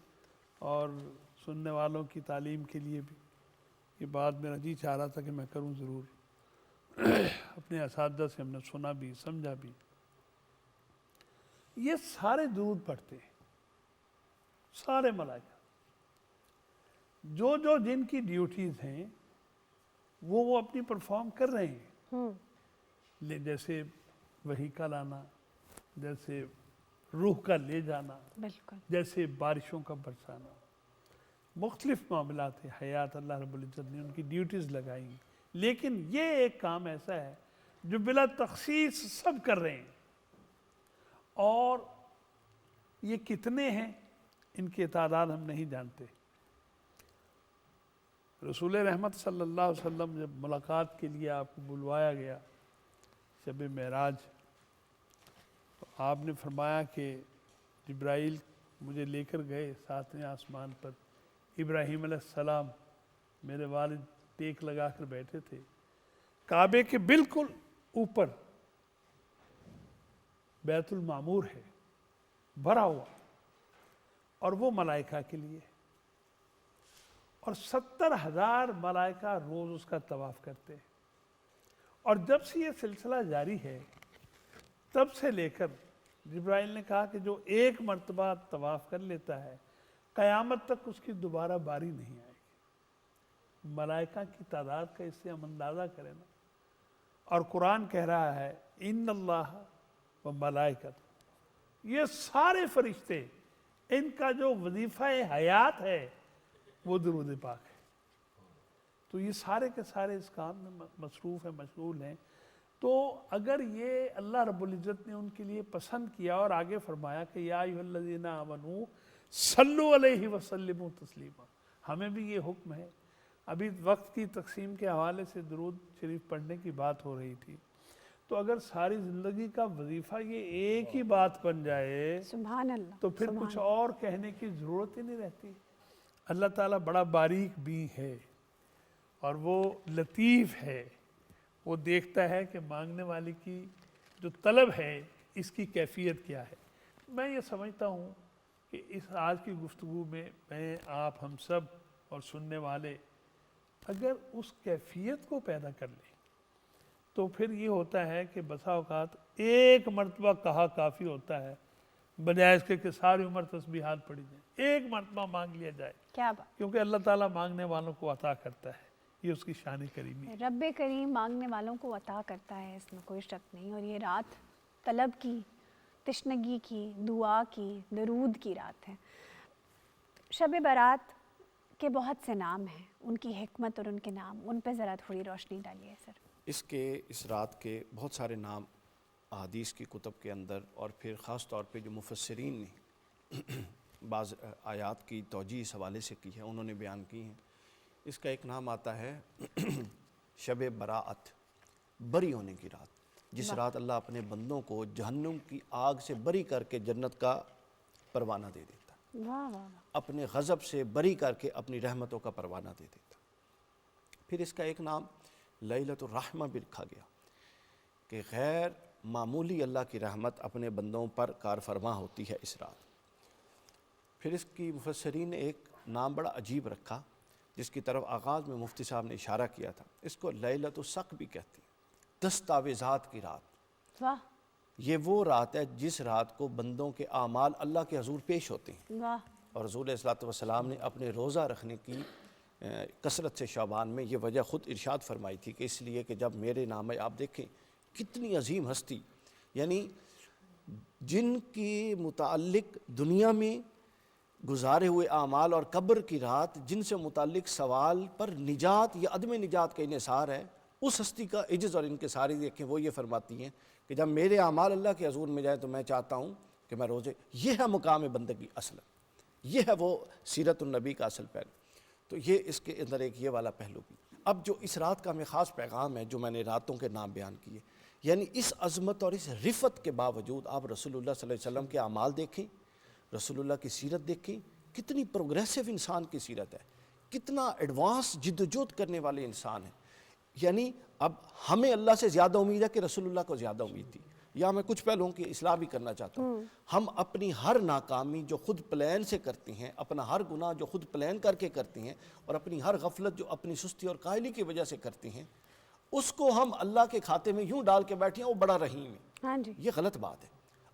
اور سننے والوں کی تعلیم کے لیے بھی یہ بات میرا جی چاہ رہا تھا کہ میں کروں ضرور، اپنے اساتذہ سے ہم نے سنا بھی سمجھا بھی، یہ سارے درود پڑھتے ہیں، سارے ملائکہ، جو جن کی ڈیوٹیز ہیں وہ اپنی پرفارم کر رہے ہیں، جیسے وحی کا لانا، جیسے روح کا لے جانا، بالکل جیسے بارشوں کا برسانا، مختلف معاملات حیات اللہ رب العزت نے ان کی ڈیوٹیز لگائی ہیں، لیکن یہ ایک کام ایسا ہے جو بلا تخصیص سب کر رہے ہیں، اور یہ کتنے ہیں ان کی تعداد ہم نہیں جانتے۔ رسول رحمت صلی اللہ علیہ وسلم جب ملاقات کے لیے آپ کو بلوایا گیا شب معراج، تو آپ نے فرمایا کہ جبرائیل مجھے لے کر گئے 7ویں آسمان پر، ابراہیم علیہ السلام میرے والد ٹیک لگا کر بیٹھے تھے، کعبے کے بالکل اوپر بیت المعمور ہے بھرا ہوا، اور وہ ملائکہ کے لیے، اور 70,000 ملائکہ روز اس کا طواف کرتے ہیں۔ اور جب سے یہ سلسلہ جاری ہے تب سے لے کر جبرائیل نے کہا کہ جو ایک مرتبہ طواف کر لیتا ہے قیامت تک اس کی دوبارہ باری نہیں آئے گی۔ ملائکہ کی تعداد کا اس سے ہم اندازہ کریں نا، اور قرآن کہہ رہا ہے ان اللہ و ملائکۃ، یہ سارے فرشتے ان کا جو وظیفہ حیات ہے وہ درود پاک ہے، تو یہ سارے کے سارے اس کام میں مصروف ہیں، مشغول ہیں۔ تو اگر یہ اللہ رب العزت نے ان کے لیے پسند کیا اور آگے فرمایا کہ یا ایھا الذین آمنوا صلوا علیہ وسلموا تسلیما، ہمیں بھی یہ حکم ہے۔ ابھی وقت کی تقسیم کے حوالے سے درود شریف پڑھنے کی بات ہو رہی تھی، تو اگر ساری زندگی کا وظیفہ یہ ایک ہی بات بن جائے سبحان اللہ، تو پھر کچھ اور کہنے کی ضرورت ہی نہیں رہتی۔ اللہ تعالیٰ بڑا باریک بھی ہے اور وہ لطیف ہے، وہ دیکھتا ہے کہ مانگنے والے کی جو طلب ہے اس کی کیفیت کیا ہے۔ میں یہ سمجھتا ہوں کہ اس آج کی گفتگو میں آپ ہم سب اور سننے والے اگر اس کیفیت کو پیدا کر لیں تو پھر یہ ہوتا ہے کہ بسا اوقات ایک مرتبہ کہا کافی ہوتا ہے، بجائے اس کے کہ ساری عمر تسبیحات پڑھی جائیں، ایک مرتبہ مانگ لیا جائے، کیا بات، کیونکہ اللہ تعالیٰ مانگنے والوں کو عطا کرتا ہے، یہ اس کی شان کریمی ہے۔ رب کریم مانگنے والوں کو عطا کرتا ہے، اس میں کوئی شک نہیں۔ اور یہ رات طلب کی، تشنگی کی، دعا کی، درود کی رات ہے۔ شب برات کے بہت سے نام ہیں، ان کی حکمت اور ان کے نام، ان پہ ذرا تھوڑی روشنی ڈالیے سر۔ اس رات کے بہت سارے نام احادیث کی کتب کے اندر، اور پھر خاص طور پہ جو مفسرین نے بعض آیات کی توجیہ اس حوالے سے کی ہے، انہوں نے بیان کی ہیں۔ اس کا ایک نام آتا ہے شب براعت، بری ہونے کی رات، جس رات اللہ اپنے بندوں کو جہنم کی آگ سے بری کر کے جنت کا پروانہ دے دیتا ہے، واہ واہ واہ، اپنے غضب سے بری کر کے اپنی رحمتوں کا پروانہ دے دیتا ہے۔ پھر اس کا ایک نام لیلۃ الرحمہ بھی رکھا گیا کہ غیر معمولی اللہ کی رحمت اپنے بندوں پر کار فرما ہوتی ہے اس رات۔ پھر اس کی مفسرین نے ایک نام بڑا عجیب رکھا، جس کی طرف آغاز میں مفتی صاحب نے اشارہ کیا تھا، اس کو لیلۃ السق بھی کہتے ہیں، دستاویزات کی رات۔ واہ یہ وہ رات ہے جس رات کو بندوں کے اعمال اللہ کے حضور پیش ہوتے ہیں، واہ، اور رسول صلی اللہ علیہ وسلم نے اپنے روزہ رکھنے کی کثرت سے شعبان میں یہ وجہ خود ارشاد فرمائی تھی کہ اس لیے کہ جب میرے نام ہے، آپ دیکھیں کتنی عظیم ہستی، یعنی جن کے متعلق دنیا میں گزارے ہوئے اعمال اور قبر کی رات جن سے متعلق سوال پر نجات یا عدم نجات کا انحصار ہے، اس ہستی کا عجز اور انکساری دیکھیں۔ وہ یہ فرماتی ہیں کہ جب میرے اعمال اللہ کے حضور میں جائیں تو میں چاہتا ہوں کہ میں روزے، یہ ہے مقام بندگی اصل، یہ ہے وہ سیرت النبی کا اصل پہلو۔ تو یہ اس کے اندر ایک یہ والا پہلو بھی۔ اب جو اس رات کا ہمیں خاص پیغام ہے، جو میں نے راتوں کے نام بیان کیے، یعنی اس عظمت اور اس رفت کے باوجود آپ رسول اللہ صلی اللہ علیہ وسلم کے اعمال دیکھیں، رسول اللہ کی سیرت دیکھیں، کتنی پروگریسو انسان کی سیرت ہے، کتنا ایڈوانس جدوجہد کرنے والے انسان ہیں۔ یعنی اب ہمیں اللہ سے زیادہ امید ہے کہ رسول اللہ کو زیادہ امید تھی۔ یا میں کچھ پہلوؤں کی اصلاح بھی کرنا چاہتا ہوں۔ ہم اپنی ہر ناکامی جو خود پلان سے کرتے ہیں، اپنا ہر گناہ جو خود پلان کر کے کرتے ہیں، اور اپنی ہر غفلت جو اپنی سستی اور کاہلی کی وجہ سے کرتے ہیں، اس کو ہم اللہ کے کھاتے میں یوں ڈال کے بیٹھے ہیں وہ بڑا رحیم ہے۔ ہاں جی، یہ غلط بات ہے۔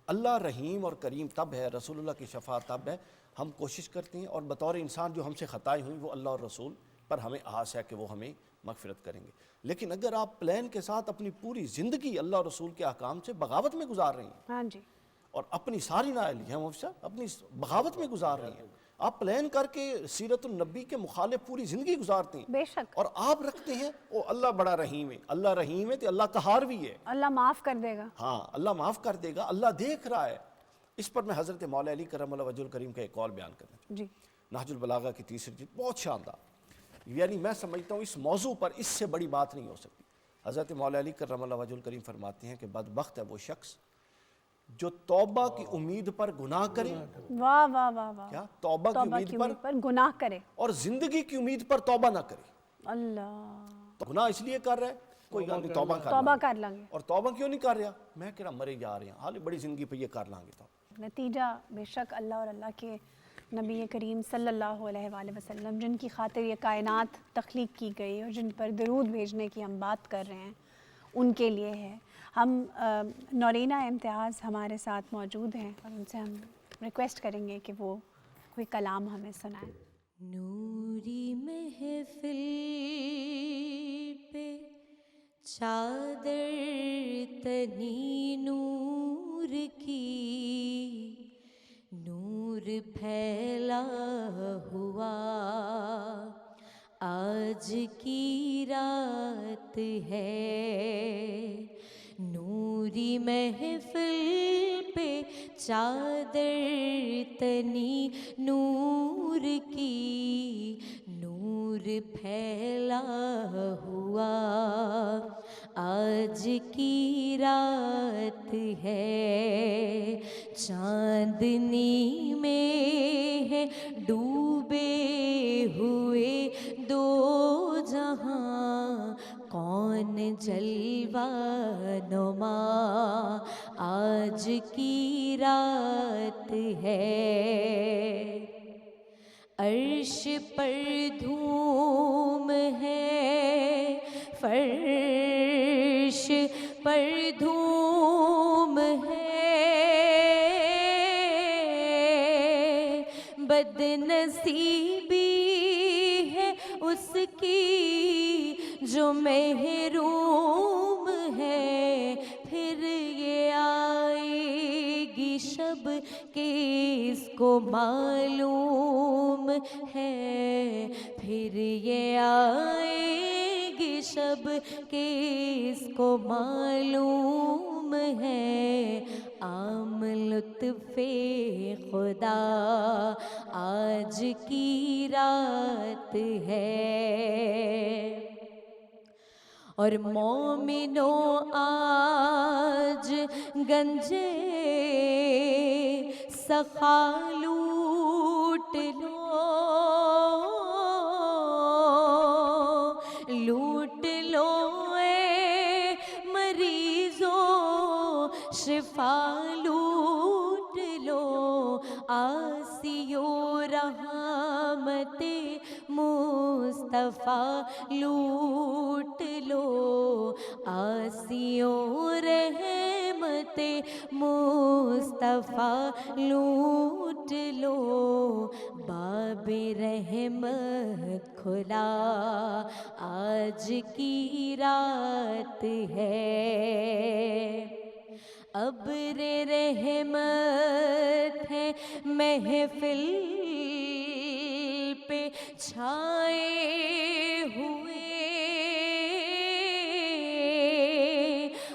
اللہ رحیم اور کریم تب ہے، رسول اللہ کی شفاعت تب ہے، ہم کوشش کرتے ہیں، اور بطور انسان جو ہم سے خطائیں ہوئیں وہ اللہ اور رسول پر ہمیں آس ہے کہ وہ ہمیں مغفرت کریں گے۔ لیکن اگر آپ پلان کے ساتھ اپنی پوری زندگی اللہ اور رسول کے احکام سے بغاوت میں گزار رہی ہیں، ہاں جی، اور اپنی ساری نااہلی ہیں مفتی صاحب، اپنی بغاوت میں گزار رہی ہیں، آپ پلان کر کے سیرت النبی کے مخالف پوری زندگی گزارتے ہیں، بے شک اور آپ رکھتے ہیں وہ اللہ بڑا رحیم ہے، اللہ رحیم ہے تو اللہ قہار بھی ہے۔ اللہ معاف کر دے گا۔ ہاں، اللہ معاف کر دے گا، اللہ دیکھ رہا ہے۔ اس پر میں حضرت مولا علی کرم اللہ وجہ الکریم کا ایک قول بیان کرنا چاہتا ہوں، جی، نہج البلاغہ کی تیسری جلد، بہت شاندار۔ یعنی میں سمجھتا ہوں اس موضوع پر اس سے بڑی بات نہیں ہو سکتی۔ حضرت مولا علی کرم اللہ وجہ الکریم فرماتے ہیں کہ بدبخت ہے وہ شخص جو توبہ کی امید پر گناہ کرے، واہ واہ واہ واہ، کیا توبہ کی توبہ امید کی پر، امید پر گناہ کرے، اور زندگی کی امید پر توبہ نہ کرے۔ اللہ، تو گناہ اس لیے کر رہا ہے، کوئی گل نہیں، توبہ کر توبہ لیں گے۔ کر لیں گے۔ اور توبہ کیوں نہیں کر رہا؟ میں کہہ رہا مرے جا رہے ہیں، حال بڑی زندگی پہ یہ کر لیں گے۔ تو نتیجہ بے شک اللہ اور اللہ کے نبی کریم صلی اللہ علیہ وآلہ وسلم، جن کی خاطر یہ کائنات تخلیق کی گئی اور جن پر درود بھیجنے کی ہم بات کر رہے ہیں، ان کے لیے ہے۔ ہم نورینہ امتیاز ہمارے ساتھ موجود ہیں، اور ان سے ہم ریکویسٹ کریں گے کہ وہ کوئی کلام ہمیں سنائیں۔ نوری محفل پہ چادر تنی نور کی، نور پھیلا ہوا آج کی رات ہے، نوری محفل پہ چادر تنی نور کی، نور پھیلا ہوا آج کی رات ہے، چاندنی میں ہے ڈوبے ہوئے دو جہاں، کون جلوہ نما آج کی رات ہے، عرش پر دھوم ہے فرش پر دھوم ہے بد نصیبی ہے اس کی جو محروم ہے پھر یہ آئے گی شب کس کو معلوم ہے پھر یہ آئے گی شب کس کو معلوم ہے عام لطف خدا آج کی رات ہے اور مومنوں آج گنجے سخا لوٹ لو اے مریضوں شفا لوٹ لو آسیو رحمت مصطفیٰ لوٹ لو آسیو رحمت مصطفیٰ لوٹ لو باب رحمت کھلا آج کی رات ہے ابر رحمت ہے محفل پہ چھائے ہوئے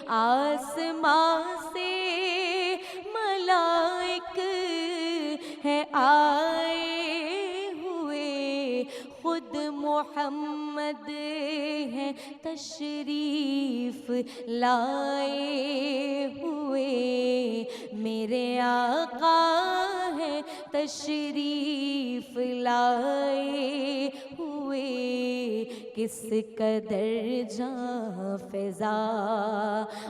آسمان سے ملائک ہیں آئے ہوئے خود محمد ہیں تشریف لائے ہوئے میرے آقا ہیں تشریف لائے ہوئے کس قدر جاں فضا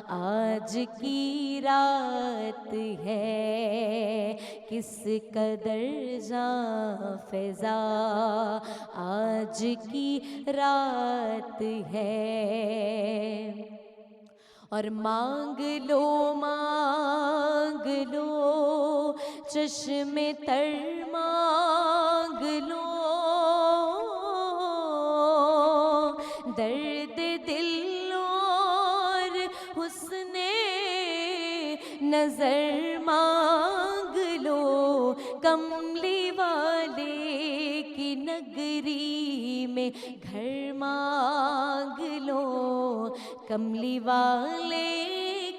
آج کی رات ہے کس قدر جاں فضا آج کی رات ہے اور مانگ لو چشم تر مانگ لو درد دل اور حسن نظر مانگ لو کملی والے کی نگری میں گھر مانگ لو کملی والے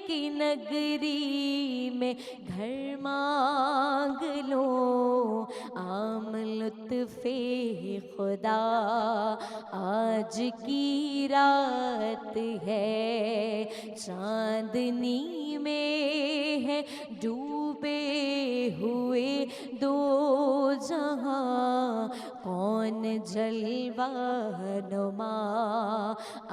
کی نگری میں گھر مانگ لو عام لطف خدا آج کی رات ہے چاندنی میں ہے ڈوبے ہوئے دو جہاں کون جلوہ نما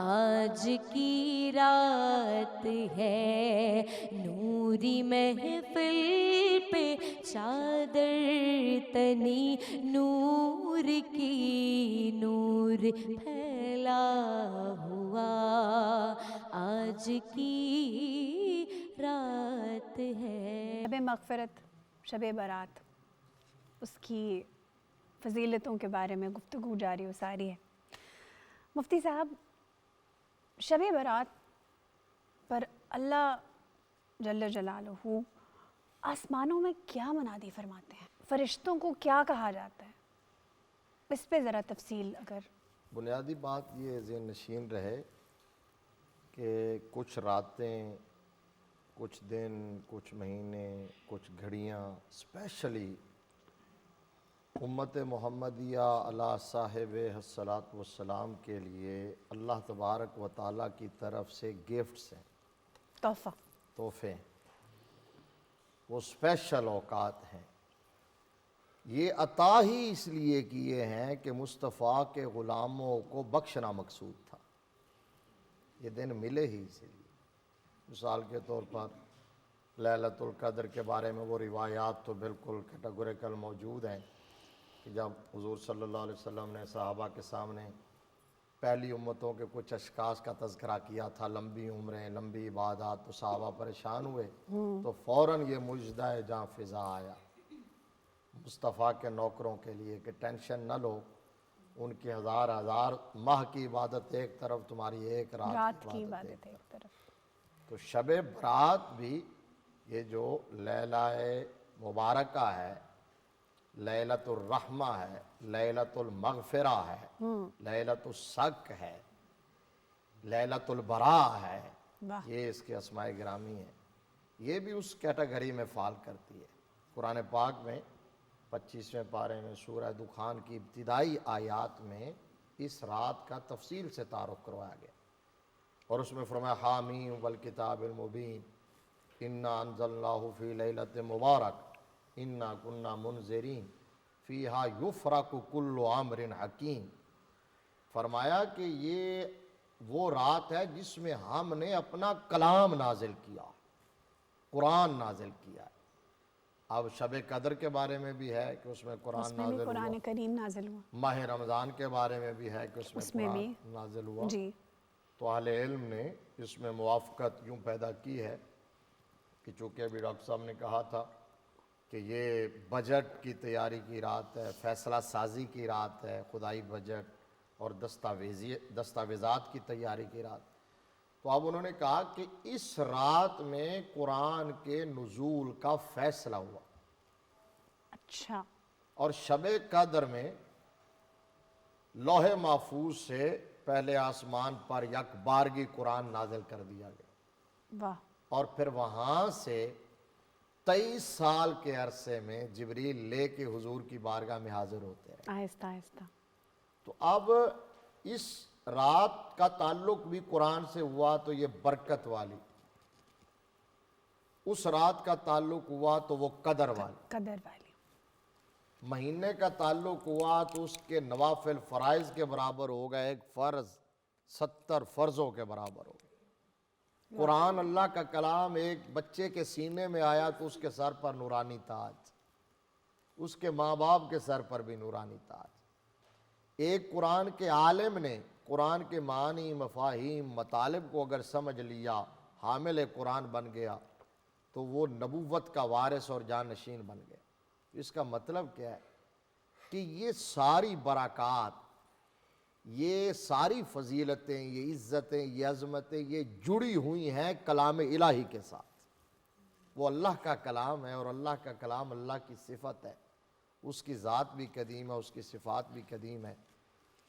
آج کی رات ہے نوری محفل پہ چادر تنی نور کی نور پھیلا ہوا آج کی رات ہے شب مغفرت شب برات اس کی فضیلتوں کے بارے میں گفتگو جاری و ساری ہے مفتی صاحب شب برات پر اللہ جل جلالہ آسمانوں میں کیا منادی فرماتے ہیں فرشتوں کو کیا کہا جاتا ہے اس پہ ذرا تفصیل اگر بنیادی بات یہ ذہن نشین رہے کہ کچھ راتیں کچھ دن کچھ مہینے کچھ گھڑیاں اسپیشلی امت محمدیہ علی صاحب الصلاۃ والسلام کے لیے اللہ تبارک و تعالیٰ کی طرف سے گفٹس ہیں تحفے ہیں وہ اسپیشل اوقات ہیں یہ عطا ہی اس لیے کیے ہیں کہ مصطفیٰ کے غلاموں کو بخشنا مقصود تھا یہ دن ملے ہی اسی لیے مثال کے طور پر لیلۃ القدر کے بارے میں وہ روایات تو بالکل کیٹیگوریکل موجود ہیں کہ جب حضور صلی اللہ علیہ وسلم نے صحابہ کے سامنے پہلی امتوں کے کچھ اشخاص کا تذکرہ کیا تھا، لمبی عمریں، لمبی عبادات، تو صحابہ پریشان ہوئے تو فوراً یہ مجدہ جاں فضا آیا مصطفیٰ کے نوکروں کے لیے کہ ٹینشن نہ لو، ان کی ہزار ہزار ماہ کی عبادت ایک طرف، تمہاری ایک رات کی ایک عبادت ایک طرف۔ تو شب برات بھی یہ جو لیلہ مبارکہ ہے، لیلۃ الرحمہ ہے، لیلۃ المغفرہ ہے، لیلۃ الصق ہے، لیلۃ البراء ہے، واہ۔ یہ اس کے اسماء گرامی ہیں، یہ بھی اس کیٹیگری میں فال کرتی ہے۔ قرآن پاک میں 25ویں پارے میں سورہ دخان کی ابتدائی آیات میں اس رات کا تفصیل سے تعارف کروایا گیا، اور اس میں فرمایا حامیم والکتاب المبین انا انزلناہ فی لیلۃ مبارک انا کنا منذرین فیہا یفرق کل امر حکیم۔ فرمایا کہ یہ وہ رات ہے جس میں ہم نے اپنا کلام نازل کیا، قرآن نازل کیا ہے۔ اب شب قدر کے بارے میں بھی ہے کہ اس میں اس قرآن میں بھی نازل قرآن ہوا، کریم نازل ہوا۔ ماہ رمضان کے بارے میں بھی ہے کہ اس میں بھی قرآن نازل ہوا۔ جی۔ تو اہل علم نے اس میں موافقت یوں پیدا کی ہے کہ چونکہ ابھی ڈاکٹر صاحب نے کہا تھا کہ یہ بجٹ کی تیاری کی رات ہے، فیصلہ سازی کی رات ہے، خدائی بجٹ اور دستاویزات کی تیاری کی رات، تو اب انہوں نے کہا کہ اس رات میں قرآن کے نزول کا فیصلہ ہوا، اچھا۔ اور شب قدر میں لوح محفوظ سے پہلے آسمان پر یک بارگی قرآن نازل کر دیا گیا، واہ۔ اور پھر وہاں سے 23 سال کے عرصے میں جبریل لے کے حضور کی بارگاہ میں حاضر ہوتے ہیں۔ آہستہ آہستہ۔ تو اب اس رات کا تعلق بھی قرآن سے ہوا تو یہ برکت والی، اس رات کا تعلق ہوا تو وہ قدر والی، قدر والی۔ مہینے کا تعلق ہوا تو اس کے نوافل فرائض کے برابر ہوگا، ایک فرض 70 فرضوں کے برابر ہوگا۔ قرآن اللہ کا کلام ایک بچے کے سینے میں آیا تو اس کے سر پر نورانی تاج، اس کے ماں باپ کے سر پر بھی نورانی تاج۔ ایک قرآن کے عالم نے قرآن کے معنی، مفاہیم، مطالب کو اگر سمجھ لیا، حامل قرآن بن گیا تو وہ نبوت کا وارث اور جانشین بن گیا۔ اس کا مطلب کیا ہے کہ یہ ساری برکات، یہ ساری فضیلتیں، یہ عزتیں، یہ عظمتیں، یہ جڑی ہوئی ہیں کلام الہی کے ساتھ۔ وہ اللہ کا کلام ہے، اور اللہ کا کلام اللہ کی صفت ہے، اس کی ذات بھی قدیم ہے، اس کی صفات بھی قدیم ہے۔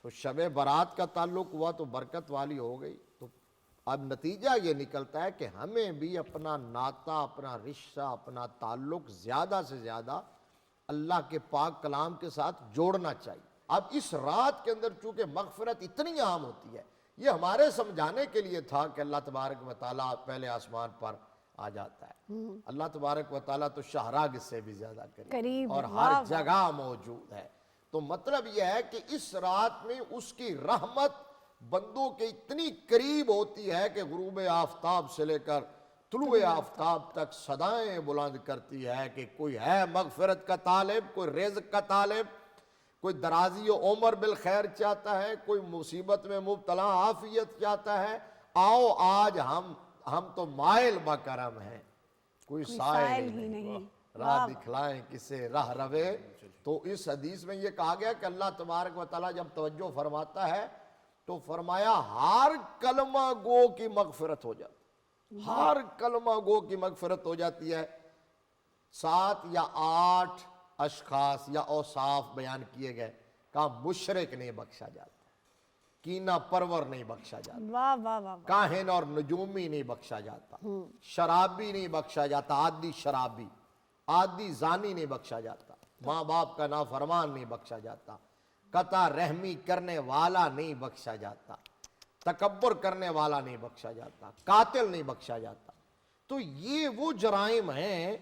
تو شب برات کا تعلق ہوا تو برکت والی ہو گئی۔ تو اب نتیجہ یہ نکلتا ہے کہ ہمیں بھی اپنا ناطہ، اپنا رشتہ، اپنا تعلق زیادہ سے زیادہ اللہ کے پاک کلام کے ساتھ جوڑنا چاہیے۔ اب اس رات کے اندر چونکہ مغفرت اتنی عام ہوتی ہے، یہ ہمارے سمجھانے کے لیے تھا کہ اللہ تبارک و تعالیٰ پہلے آسمان پر آ جاتا ہے۔ اللہ تبارک و تعالیٰ تو شہراگ سے بھی زیادہ قریب اور ہر جگہ موجود ہے۔ تو مطلب یہ ہے کہ اس رات میں اس کی رحمت بندوں کے اتنی قریب ہوتی ہے کہ غروب آفتاب سے لے کر طلوع آفتاب تک صدائیں بلند کرتی ہے کہ کوئی ہے مغفرت کا طالب، کوئی رزق کا طالب، کوئی درازی و عمر بالخیر چاہتا ہے، کوئی مصیبت میں مبتلا عافیت چاہتا ہے، آؤ آج ہم تو مائل بکرم ہیں، کوئی سائل ہی نہیں، راہ دکھلائیں کسے راہ روے۔ تو اس حدیث میں یہ کہا گیا کہ اللہ تبارک و تعالیٰ جب توجہ فرماتا ہے تو فرمایا ہر کلمہ گو کی مغفرت ہو جاتی، ہر کلمہ گو کی مغفرت ہو جاتی ہے۔ 7 یا 8 اشخاص یا اوصاف بیان کیے گئے، کہا مشرک نہیں بخشا جاتا، کینہ پرور نہیں بخشا جاتا، واہ واہ واہ۔ کاہن اور نجومی نہیں بخشا جاتا، شرابی نہیں بخشا جاتا، عادی شرابی، عادی زانی نہیں بخشا جاتا، ماں باپ کا نافرمان نہیں بخشا جاتا، قطع رحمی کرنے والا نہیں بخشا جاتا، تکبر کرنے والا نہیں بخشا جاتا، قاتل نہیں بخشا جاتا۔ تو یہ وہ جرائم ہیں،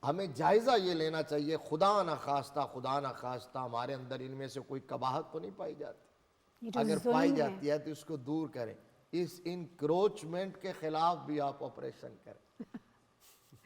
ہمیں جائزہ یہ لینا چاہیے، خدا نہ خواستہ ہمارے اندر ان میں سے کوئی قباحت تو نہیں پائی جاتی، اگر پائی جاتی ہے تو اس کو دور کریں، اس انکروچمنٹ کے خلاف بھی آپ آپریشن کریں۔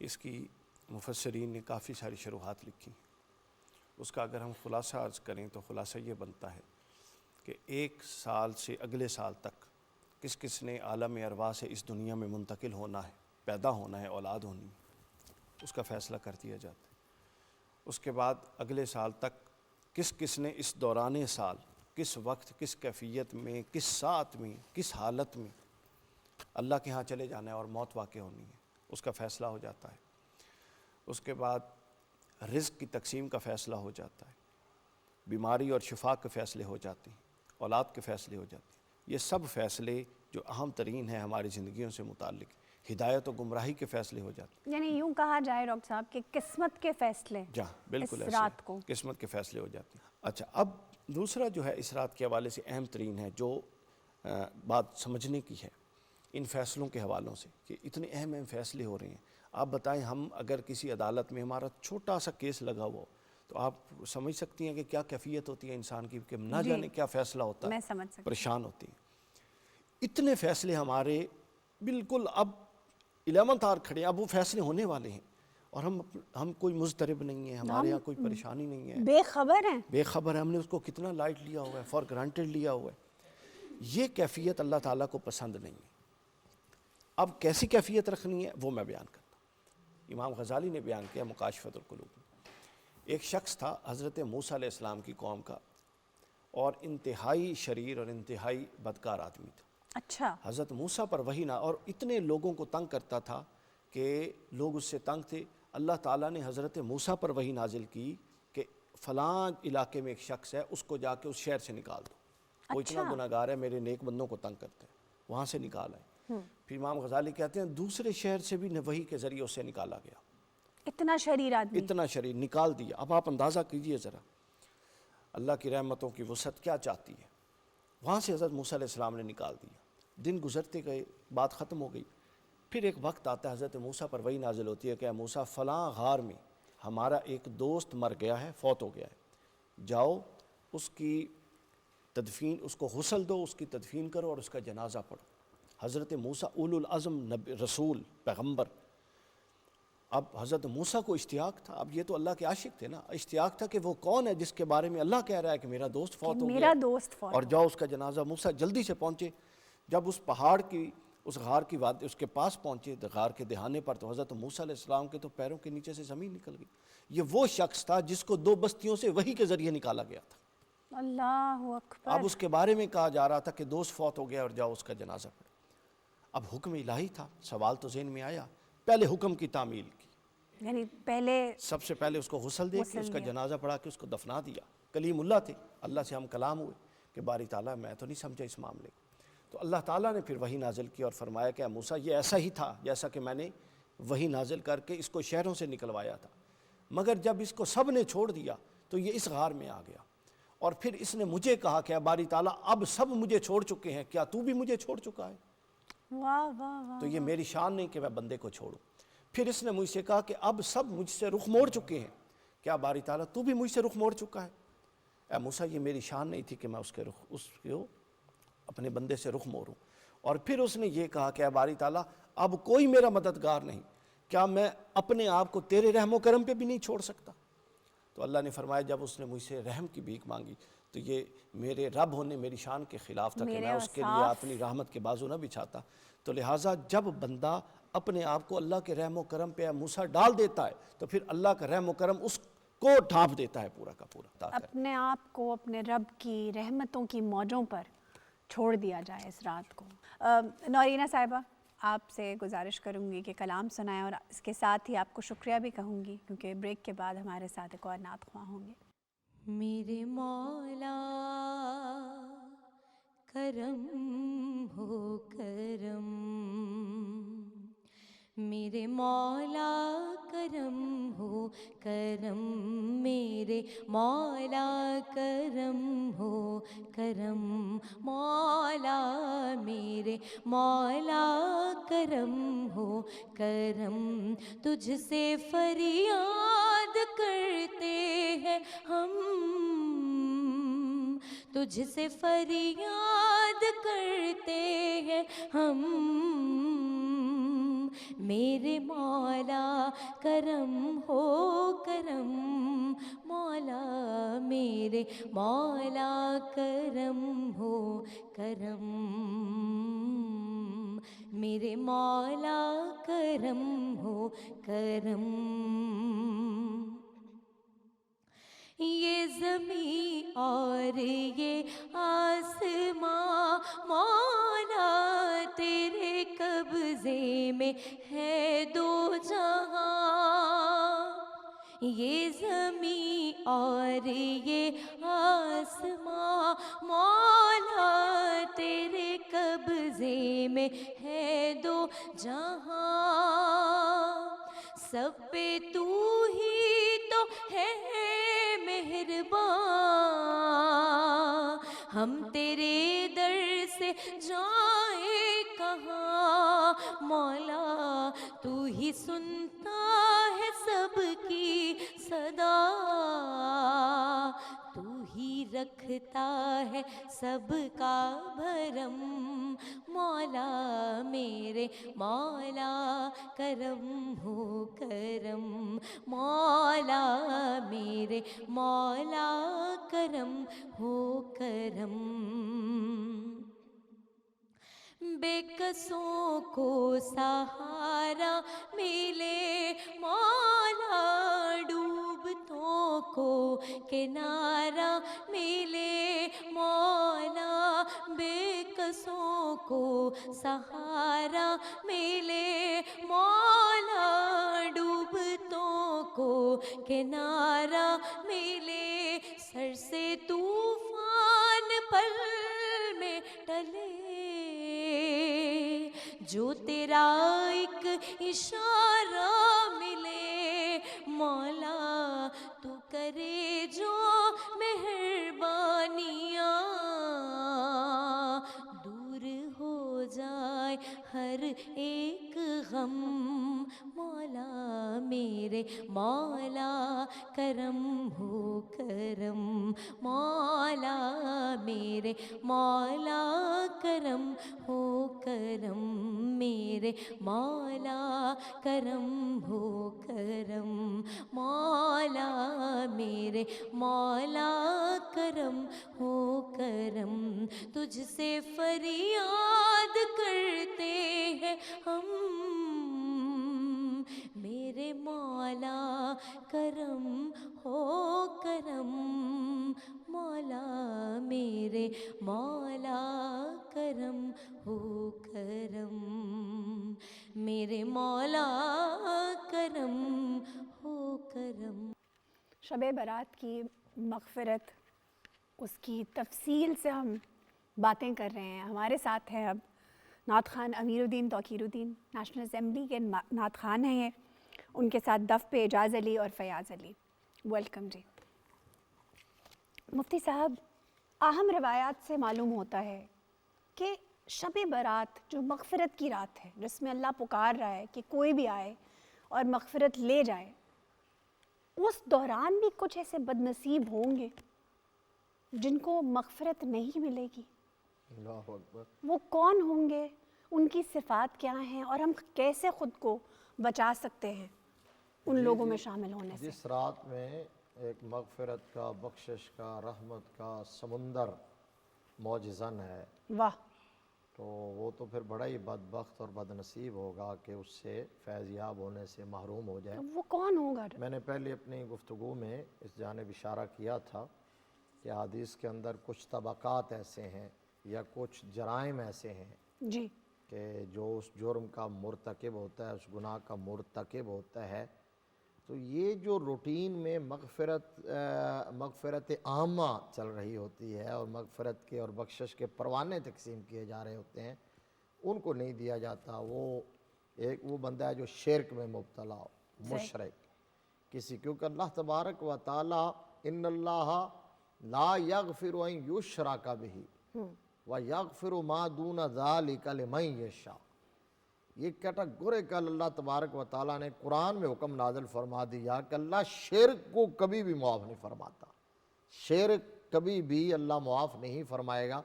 اس کی مفسرین نے کافی ساری شروحات لکھی. اس کا اگر ہم خلاصہ عرض کریں تو خلاصہ یہ بنتا ہے کہ 1 سال سے اگلے سال تک کس کس نے عالم ارواح سے اس دنیا میں منتقل ہونا ہے، پیدا ہونا ہے، اولاد ہونی ہے، اس کا فیصلہ کر دیا جاتا ہے. اس کے بعد اگلے سال تک کس کس نے اس دوران سال کس وقت، کس کیفیت میں، کس ساعت میں، کس حالت میں اللہ کے ہاں چلے جانا ہے اور موت واقع ہونی ہے، اس کا فیصلہ ہو جاتا ہے. اس کے بعد رزق کی تقسیم کا فیصلہ ہو جاتا ہے، بیماری اور شفا کے فیصلے ہو جاتے ہیں، اولاد کے فیصلے ہو جاتے ہیں. یہ سب فیصلے جو اہم ترین ہیں ہماری زندگیوں سے متعلق، ہدایت و گمراہی کے فیصلے ہو جاتے ہیں. یعنی یوں کہا جائے ڈاکٹر صاحب کہ قسمت کے فیصلے بالکل اس رات کو قسمت کے فیصلے ہو جاتے ہیں. اچھا، اب دوسرا جو ہے اس رات کے حوالے سے اہم ترین ہے جو بات سمجھنے کی ہے ان فیصلوں کے حوالوں سے کہ اتنے اہم فیصلے ہو رہے ہیں. آپ بتائیں، ہم اگر کسی عدالت میں ہمارا چھوٹا سا کیس لگا ہوا ہو تو آپ سمجھ سکتی ہیں کہ کیا کیفیت ہوتی ہے انسان کی، کہ نہ جانے کیا فیصلہ ہوتا میں ہے، سمجھ سکتی پریشان ہوتی ہیں. اتنے فیصلے ہمارے بالکل اب 11th آور کھڑے ہیں، اب وہ فیصلے ہونے والے ہیں اور ہم کوئی مضطرب نہیں ہیں، ہمارے یہاں کوئی پریشانی نہیں ہے، بے خبر ہیں. بے خبر ہے. ہم نے اس کو کتنا لائٹ لیا ہوا ہے، فار گرانٹیڈ لیا ہوا ہے. یہ کیفیت اللہ تعالیٰ کو پسند نہیں ہے. اب کیسی کیفیت رکھنی ہے وہ میں بیان کرتا ہوں. امام غزالی نے بیان کیا مکاشفۃ القلوب میں. ایک شخص تھا حضرت موسیٰ علیہ السلام کی قوم کا، اور انتہائی شریر اور انتہائی بدکار آدمی تھا. اچھا. حضرت موسیٰ پر وحی نہ، اور اتنے لوگوں کو تنگ کرتا تھا کہ لوگ اس سے تنگ تھے. اللہ تعالیٰ نے حضرت موسیٰ پر وحی نازل کی کہ فلاں علاقے میں ایک شخص ہے، اس کو جا کے اس شہر سے نکال دو، وہ اتنا گناہ گار ہے، میرے نیک بندوں کو تنگ کرتا ہے، وہاں سے نکال آئے. پھر امام غزالی کہتے ہیں دوسرے شہر سے بھی وحی کے ذریعے اس سے نکالا گیا. اتنا شریر آدمی، اتنا شریر نکال دیا. اب آپ اندازہ کیجئے ذرا اللہ کی رحمتوں کی وسعت کیا چاہتی ہے. وہاں سے حضرت موسیٰ علیہ السلام نے نکال دیا. دن گزرتے گئے، بات ختم ہو گئی. پھر ایک وقت آتا ہے حضرت موسیٰ پر وحی نازل ہوتی ہے کہ اے موسیٰ، فلاں غار میں ہمارا ایک دوست مر گیا ہے، فوت ہو گیا ہے، جاؤ اس کی تدفین، اس کو غسل دو، اس کی تدفین کرو اور اس کا جنازہ پڑھو. حضرت موسیٰ اولو العزم نبی، رسول، پیغمبر. اب حضرت موسیٰ کو اشتیاق تھا، اب یہ تو اللہ کے عاشق تھے نا، اشتیاق تھا کہ وہ کون ہے جس کے بارے میں اللہ کہہ رہا ہے کہ میرا دوست فوت ہو گیا، میرا دوست فوت، اور جاؤ اس کا جنازہ. موسیٰ جلدی سے پہنچے. جب اس پہاڑ کی، اس غار کی وادی، اس کے پاس پہنچے، غار کے دہانے پر، تو حضرت موسیٰ علیہ السلام کے تو پیروں کے نیچے سے زمین نکل گئی. یہ وہ شخص تھا جس کو 2 بستیوں سے وحی کے ذریعے نکالا گیا تھا. اللہ اکبر. اب اس کے بارے میں کہا جا رہا تھا کہ دوست فوت ہو گیا اور جاؤ اس کا جنازہ پڑھو. اب حکم الہی تھا. سوال تو ذہن میں آیا، پہلے حکم کی تعمیل کی، یعنی پہلے سب سے پہلے اس کو غسل دے کے اس کا جنازہ پڑھا کے اس کو دفنا دیا. کلیم اللہ تھے، اللہ سے ہم کلام ہوئے کہ باری تعالیٰ میں تو نہیں سمجھا اس معاملے کو. تو اللہ تعالیٰ نے پھر وحی نازل کی اور فرمایا کہ اے موسیٰ، یہ ایسا ہی تھا جیسا کہ میں نے وحی نازل کر کے اس کو شہروں سے نکلوایا تھا، مگر جب اس کو سب نے چھوڑ دیا تو یہ اس غار میں آ گیا. اور پھر اس نے مجھے کہا کہ اے باری تعالیٰ، اب سب مجھے چھوڑ چکے ہیں، کیا تو بھی مجھے چھوڑ چکا ہے؟ واہ واہ واہ. تو یہ میری شان نہیں کہ میں بندے کو چھوڑوں. پھر اس نے مجھ سے کہا کہ اب سب مجھ سے رخ موڑ چکے ہیں، کیا باری تعالیٰ تو بھی مجھ سے رخ موڑ چکا ہے؟ اے موسیٰ، یہ میری شان نہیں تھی کہ میں اس کو اپنے بندے سے رخ موڑوں. اور پھر اس نے یہ کہا کہ اے باری تعالیٰ، اب کوئی میرا مددگار نہیں، کیا میں اپنے آپ کو تیرے رحم و کرم پہ بھی نہیں چھوڑ سکتا؟ تو اللہ نے فرمایا جب اس نے مجھ سے رحم کی بھیک مانگی تو یہ میرے رب ہونے میری شان کے خلاف تھا کہ میں اس کے لیے اپنی رحمت کے بازو نہ بچھاتا. تو لہٰذا جب بندہ اپنے آپ کو اللہ کے رحم و کرم پہ موسیٰ ڈال دیتا ہے تو پھر اللہ کا رحم و کرم اس کو ڈھانپ دیتا ہے پورا کا پورا. اپنے آپ کو اپنے رب کی رحمتوں کی موجوں پر چھوڑ دیا جائے اس رات کو. نورینہ صاحبہ، آپ سے گزارش کروں گی کہ کلام سنائیں، اور اس کے ساتھ ہی آپ کو شکریہ بھی کہوں گی کیونکہ بریک کے بعد ہمارے ساتھ ایک اور نعت خواں ہوں گے. میرے مولا کرم ہو کرم، میرے مولا کرم ہو کرم، میرے مولا کرم ہو کرم، مولا میرے مولا کرم ہو کرم. تجھ سے فریاد کرتے ہیں ہم، تجھ سے فریاد کرتے ہیں ہم، میرے مولا کرم ہو کرم مولا میرے مولا کرم ہو کرم میرے مولا کرم ہو کرم یہ زمین اور یہ آسماں مولا تیرے قبضے میں ہے دو جہاں یہ زمین اور یہ آسماں مولا تیرے قبضے میں ہے دو جہاں سب پہ تو ہی تو ہے مہربان ہم تیرے در سے جائیں کہاں مولا تو ہی سنتا ہے سب کی صدا تو ہی رکھتا ہے سب کا بھرم مولا میرے مولا کرم ہو کرم مولا میرے مولا کرم ہو کرم بے کسوں کو سہارا ملے مولا ڈوبتوں کو کنارہ ملے مولا بے کسوں کو سہارا ملے مولا ڈوبتوں کو کنارہ ملے سر سے طوفان پل میں ٹلے جو تیرا ایک اشارہ ملے مولا تو کرے جو مہربانیاں دور ہو جائے ہر ایک غم مولا میرے مولا کرم ہو کرم مولا میرے مولا کرم ہو کرم میرے مولا کرم ہو کرم مولا میرے مولا کرم ہو کرم تجھ سے فریاد کرتے ہیں ہم میرے مولا کرم ہو کرم مولا میرے مولا کرم ہو کرم میرے مولا کرم ہو کرم شب برات کی مغفرت اس کی تفصیل سے ہم باتیں کر رہے ہیں. ہمارے ساتھ ہیں اب نعت خوان امیر الدین توقیر الدین، نیشنل اسمبلی کے نعت خوان ہیں یہ. ان کے ساتھ دف پہ اعجاز علی اور فیاض علی. ویلکم جی. مفتی صاحب، اہم روایات سے معلوم ہوتا ہے کہ شب برات جو مغفرت کی رات ہے، جس میں اللہ پکار رہا ہے کہ کوئی بھی آئے اور مغفرت لے جائے، اس دوران بھی کچھ ایسے بد نصیب ہوں گے جن کو مغفرت نہیں ملے گی. اللہ اکبر. وہ کون ہوں گے، ان کی صفات کیا ہیں، اور ہم کیسے خود کو بچا سکتے ہیں ان لوگوں میں شامل ہونے سے؟ جس رات میں ایک مغفرت کا، بخشش کا، رحمت کا سمندر موجزن ہے، واہ، تو وہ تو پھر بڑا ہی بدبخت اور بد نصیب ہوگا کہ اس سے فیضیاب ہونے سے محروم ہو جائے. وہ کون ہوگا؟ میں نے پہلے اپنی گفتگو میں اس جانب اشارہ کیا تھا کہ حدیث کے اندر کچھ طبقات ایسے ہیں یا کچھ جرائم ایسے ہیں جی، کہ جو اس جرم کا مرتکب ہوتا ہے، اس گناہ کا مرتکب ہوتا ہے، تو یہ جو روٹین میں مغفرت عامہ چل رہی ہوتی ہے اور مغفرت کے اور بخشش کے پروانے تقسیم کیے جا رہے ہوتے ہیں، ان کو نہیں دیا جاتا. وہ بندہ ہے جو شرک میں مبتلا ہو، مشرک کسی، کیونکہ اللہ تبارک و تعالی ان اللہ لا یغفر ان یشرک بہ ویغفر ما دون ذلک لمن یشاء. یہ کیٹاگوریکل اللہ تبارک و تعالیٰ نے قرآن میں حکم نازل فرما دیا کہ اللہ شرک کو کبھی بھی معاف نہیں فرماتا. شرک کبھی بھی اللہ معاف نہیں فرمائے گا.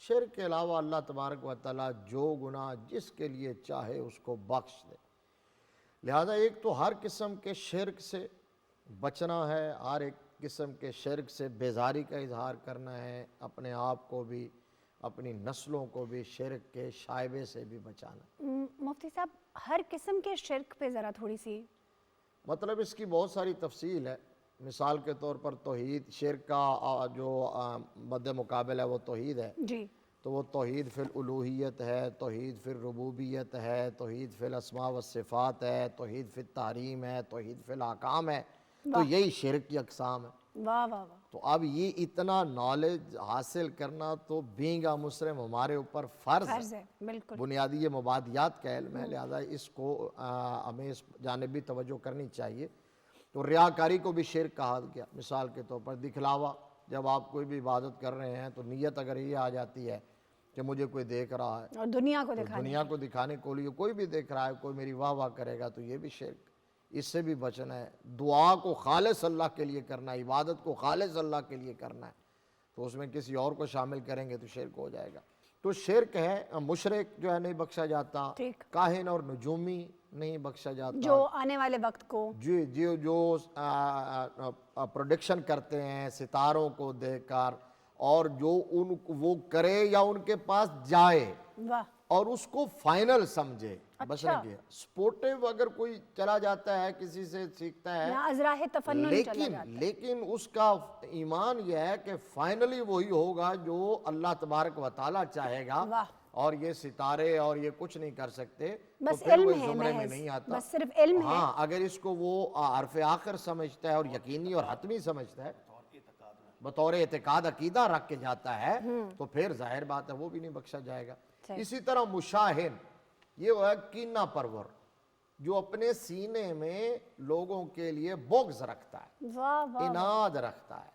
شرک کے علاوہ اللہ تبارک و تعالیٰ جو گناہ جس کے لیے چاہے اس کو بخش دے. لہذا ایک تو ہر قسم کے شرک سے بچنا ہے، ہر ایک قسم کے شرک سے بیزاری کا اظہار کرنا ہے، اپنے آپ کو بھی اپنی نسلوں کو بھی شرک کے شائبے سے بھی بچانا۔ مفتی صاحب ہر قسم کے شرک پہ ذرا تھوڑی سی مطلب اس کی بہت ساری تفصیل ہے۔ مثال کے طور پر توحید، شرک کا جو مد مقابل ہے وہ توحید ہے، جی تو وہ توحید فی الالوہیت ہے، توحید فی الربوبیت ہے، توحید فی الاسماء والصفات ہے، توحید فی التحریم ہے، توحید فی الاحکام ہے، تو یہی شرک کی اقسام ہے۔ واہ واہ واہ، تو اب یہ اتنا نالج حاصل کرنا تو بینگ مسلم ہمارے اوپر فرض فرض ہے، ہے بالکل۔ بنیادی یہ مبادیات کا علم ہے، لہذا اس کو ہمیں اس جانب بھی توجہ کرنی چاہیے۔ تو ریاکاری کو بھی شرک کہا گیا، مثال کے طور پر دکھلاوا، جب آپ کوئی بھی عبادت کر رہے ہیں تو نیت اگر یہ آ جاتی ہے کہ مجھے کوئی دیکھ رہا ہے، اور دنیا کو تو دکھانے دنیا کو دکھانے کو لیے کوئی بھی دیکھ رہا ہے، کوئی میری واہ واہ کرے گا تو یہ بھی شرک، اس سے بھی بچنا ہے۔ دعا کو خالص اللہ کے لیے کرنا ہے، عبادت کو خالص اللہ کے لیے کرنا ہے، تو اس میں کسی اور کو شامل کریں گے تو شرک ہو جائے گا۔ تو شرک ہے، مشرک جو ہے نہیں بخشا جاتا، ٹھیک۔ کاہن اور نجومی نہیں بخشا جاتا، جو آنے والے وقت کو جو پروڈکشن کرتے ہیں ستاروں کو دیکھ کر، اور جو وہ کرے یا ان کے پاس جائے واہ اور اس کو فائنل سمجھے، بس نہیں کیا سپورٹیو اگر کوئی چلا جاتا ہے کسی سے سیکھتا ہے، یا ازراہ تفنن چلا جاتا ہے، لیکن اس کا ایمان یہ ہے کہ فائنلی وہی ہوگا جو اللہ تبارک و تعالیٰ چاہے گا، واہ، اور یہ ستارے اور یہ کچھ نہیں کر سکتے، تو بس پھر علم وہ اس ہے زمرے میں محض، نہیں آتا۔ بس صرف علم ہے۔ ہاں اگر اس کو وہ حرف آخر سمجھتا ہے اور یقینی اور حتمی سمجھتا ہے، بطور اعتقاد عقیدہ رکھ کے جاتا ہے، تو پھر ظاہر بات ہے وہ بھی نہیں بخشا جائے گا۔ اسی طرح مشاہن، یہ وہ ہے کینہ پرور، جو اپنے سینے میں لوگوں کے لیے بغض رکھتا ہے، واہ واہ، اناد رکھتا ہے،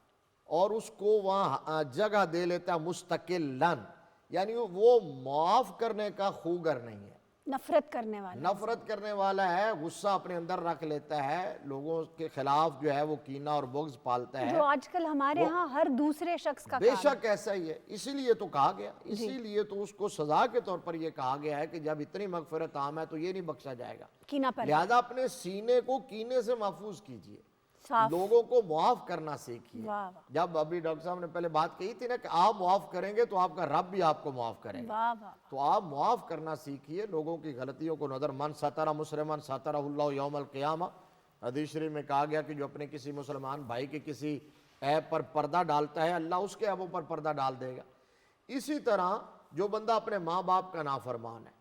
اور اس کو وہاں جگہ دے لیتا ہے مستقلاً، یعنی وہ معاف کرنے کا خوگر نہیں ہے، نفرت کرنے والا، نفرت کرنے والا ہے، غصہ اپنے اندر رکھ لیتا ہے، لوگوں کے خلاف جو ہے وہ کینہ اور بغض پالتا ہے۔ جو آج کل ہمارے ہاں ہر دوسرے شخص کا بے کام ہے۔ شک ایسا ہی ہے، اسی لیے تو کہا گیا، اسی لیے تو اس کو سزا کے طور پر یہ کہا گیا ہے کہ جب اتنی مغفرت عام ہے تو یہ نہیں بخشا جائے گا۔ کینہ پر لہذا اپنے سینے کو کینے سے محفوظ کیجئے، صاف، لوگوں کو معاف کرنا سیکھیے۔ واہ واہ جب ابھی ڈاکٹر صاحب نے پہلے بات کہی تھی نا کہ آپ معاف کریں گے تو آپ کا رب بھی آپ کو معاف کرے گا، واہ واہ، تو آپ معاف کرنا سیکھیے، لوگوں کی غلطیوں کو نظر، من ستر مسلمان سترہ اللہ یوم القیامہ، حدیث شریف میں کہا گیا کہ جو اپنے کسی مسلمان بھائی کے کسی عیب پر پردہ ڈالتا ہے، اللہ اس کے عیبوں پر پردہ ڈال دے گا۔ اسی طرح جو بندہ اپنے ماں باپ کا نافرمان ہے،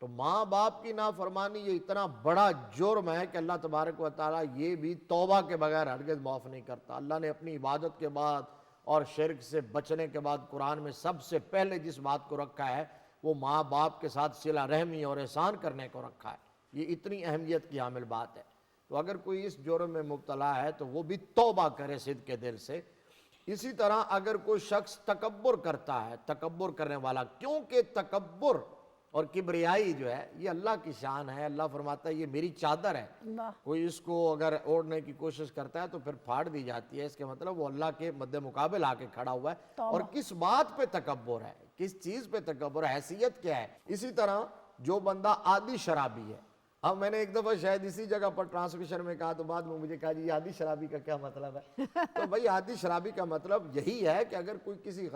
تو ماں باپ کی نافرمانی یہ اتنا بڑا جرم ہے کہ اللہ تبارک و تعالیٰ یہ بھی توبہ کے بغیر ہرگز معاف نہیں کرتا۔ اللہ نے اپنی عبادت کے بعد اور شرک سے بچنے کے بعد قرآن میں سب سے پہلے جس بات کو رکھا ہے وہ ماں باپ کے ساتھ صلہ رحمی اور احسان کرنے کو رکھا ہے۔ یہ اتنی اہمیت کی حامل بات ہے۔ تو اگر کوئی اس جرم میں مبتلا ہے تو وہ بھی توبہ کرے صدق کے دل سے۔ اسی طرح اگر کوئی شخص تکبر کرتا ہے، تکبر کرنے والا، کیونکہ تکبر اور کبریائی جو ہے یہ اللہ کی شان ہے، اللہ فرماتا ہے یہ میری چادر ہے، واہ، کوئی اس کو اگر اوڑھنے کی کوشش کرتا ہے تو پھر پھاڑ دی جاتی ہے، اس کے مطلب وہ اللہ کے مد مقابل آ کے کھڑا ہوا ہے۔ اور کس بات پہ تکبر ہے، کس چیز پہ تکبر ہے، حیثیت کیا ہے۔ اسی طرح جو بندہ عادی شرابی ہے، اب میں نے ایک دفعہ شاید اسی جگہ پر ٹرانسمیشن میں کہا تو بعد میں مجھے کہا جی یہ عادی شرابی کا کیا مطلب ہے؟ تو بھائی عادی شرابی کا مطلب یہی ہے کہ اگر کوئی کسی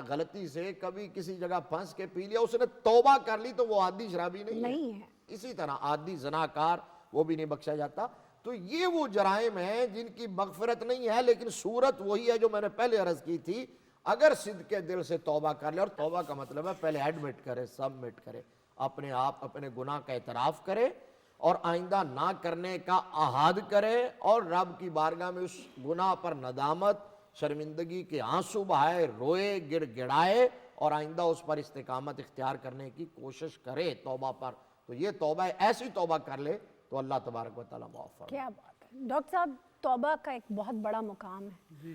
غلطی سے کبھی کسی جگہ پھنس کے پی لیا، اس نے توبہ کر لی تو وہ عادی شرابی نہیں ہے۔ اسی طرح عادی زناکار وہ بھی نہیں بخشا جاتا۔ تو یہ وہ جرائم ہیں جن کی مغفرت نہیں ہے، لیکن صورت وہی ہے جو میں نے پہلے عرض کی تھی، اگر صدق کے دل سے توبہ کر لے، اور توبہ کا مطلب ہے پہلے ایڈمٹ کرے، سبمٹ کرے، اپنے آپ اپنے گناہ کا اعتراف کرے اور آئندہ نہ کرنے کا عہد کرے، اور رب کی بارگاہ میں اس گناہ پر ندامت، شرمندگی کے آنسو بہائے، روئے، گڑ گڑائے، اور آئندہ اس پر استقامت اختیار کرنے کی کوشش کرے توبہ پر۔ تو یہ توبہ ہے، ایسی توبہ کر لے تو اللہ تبارک و تعالیٰ معاف فرمائے۔ کیا بات ہے ڈاکٹر صاحب، توبہ کا ایک بہت بڑا مقام ہے،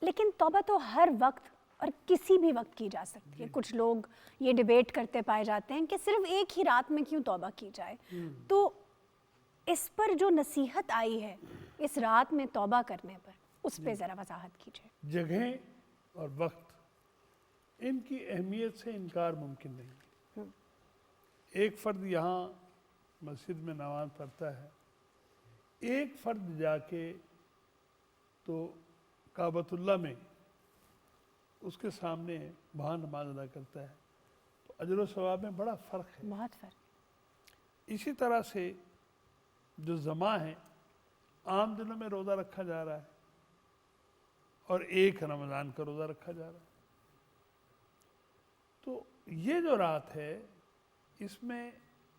لیکن توبہ تو ہر وقت اور کسی بھی وقت کی جا سکتی ہے۔ کچھ لوگ یہ ڈیبیٹ کرتے پائے جاتے ہیں کہ صرف ایک ہی رات میں کیوں توبہ کی جائے، تو اس پر جو نصیحت آئی ہے اس رات میں توبہ کرنے پر، اس پہ ذرا وضاحت کیجیے۔ جگہیں اور وقت، ان کی اہمیت سے انکار ممکن نہیں ہے۔ ایک فرد یہاں مسجد میں نماز پڑھتا ہے، ایک فرد جا کے تو کعبۃ اللہ میں اس کے سامنے وہاں نماز ادا کرتا ہے، تو اجر و ثواب میں بڑا فرق ہے۔ بہت فرق۔ اسی طرح سے جو زماں ہے، عام دنوں میں روزہ رکھا جا رہا ہے اور ایک رمضان کا روزہ رکھا جا رہا ہے، تو یہ جو رات ہے اس میں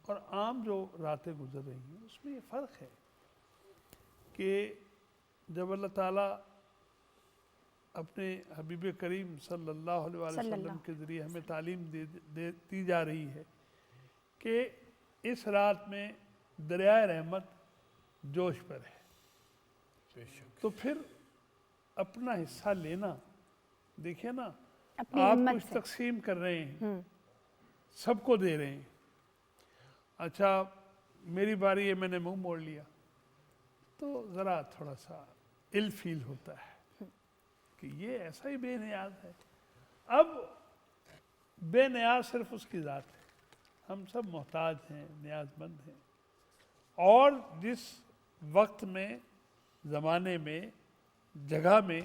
اور عام جو راتیں گزر رہی ہیں اس میں یہ فرق ہے کہ جب اللہ تعالیٰ اپنے حبیب کریم صلی اللہ علیہ وآلہ وسلم کے ذریعے ہمیں تعلیم دی جا رہی ہے کہ اس رات میں دریائے رحمت جوش پر ہے، تو پھر اپنا حصہ لینا، دیکھیں نا اپنی آپ ہمت کچھ سے۔ تقسیم کر رہے ہیں، سب کو دے رہے ہیں، اچھا میری باری ہے میں نے منہ موڑ لیا، تو ذرا تھوڑا سا الف فیل ہوتا ہے کہ یہ ایسا ہی بے نیاز ہے۔ اب بے نیاز صرف اس کی ذات ہے، ہم سب محتاج ہیں، نیاز مند ہیں، اور جس وقت میں، زمانے میں، جگہ میں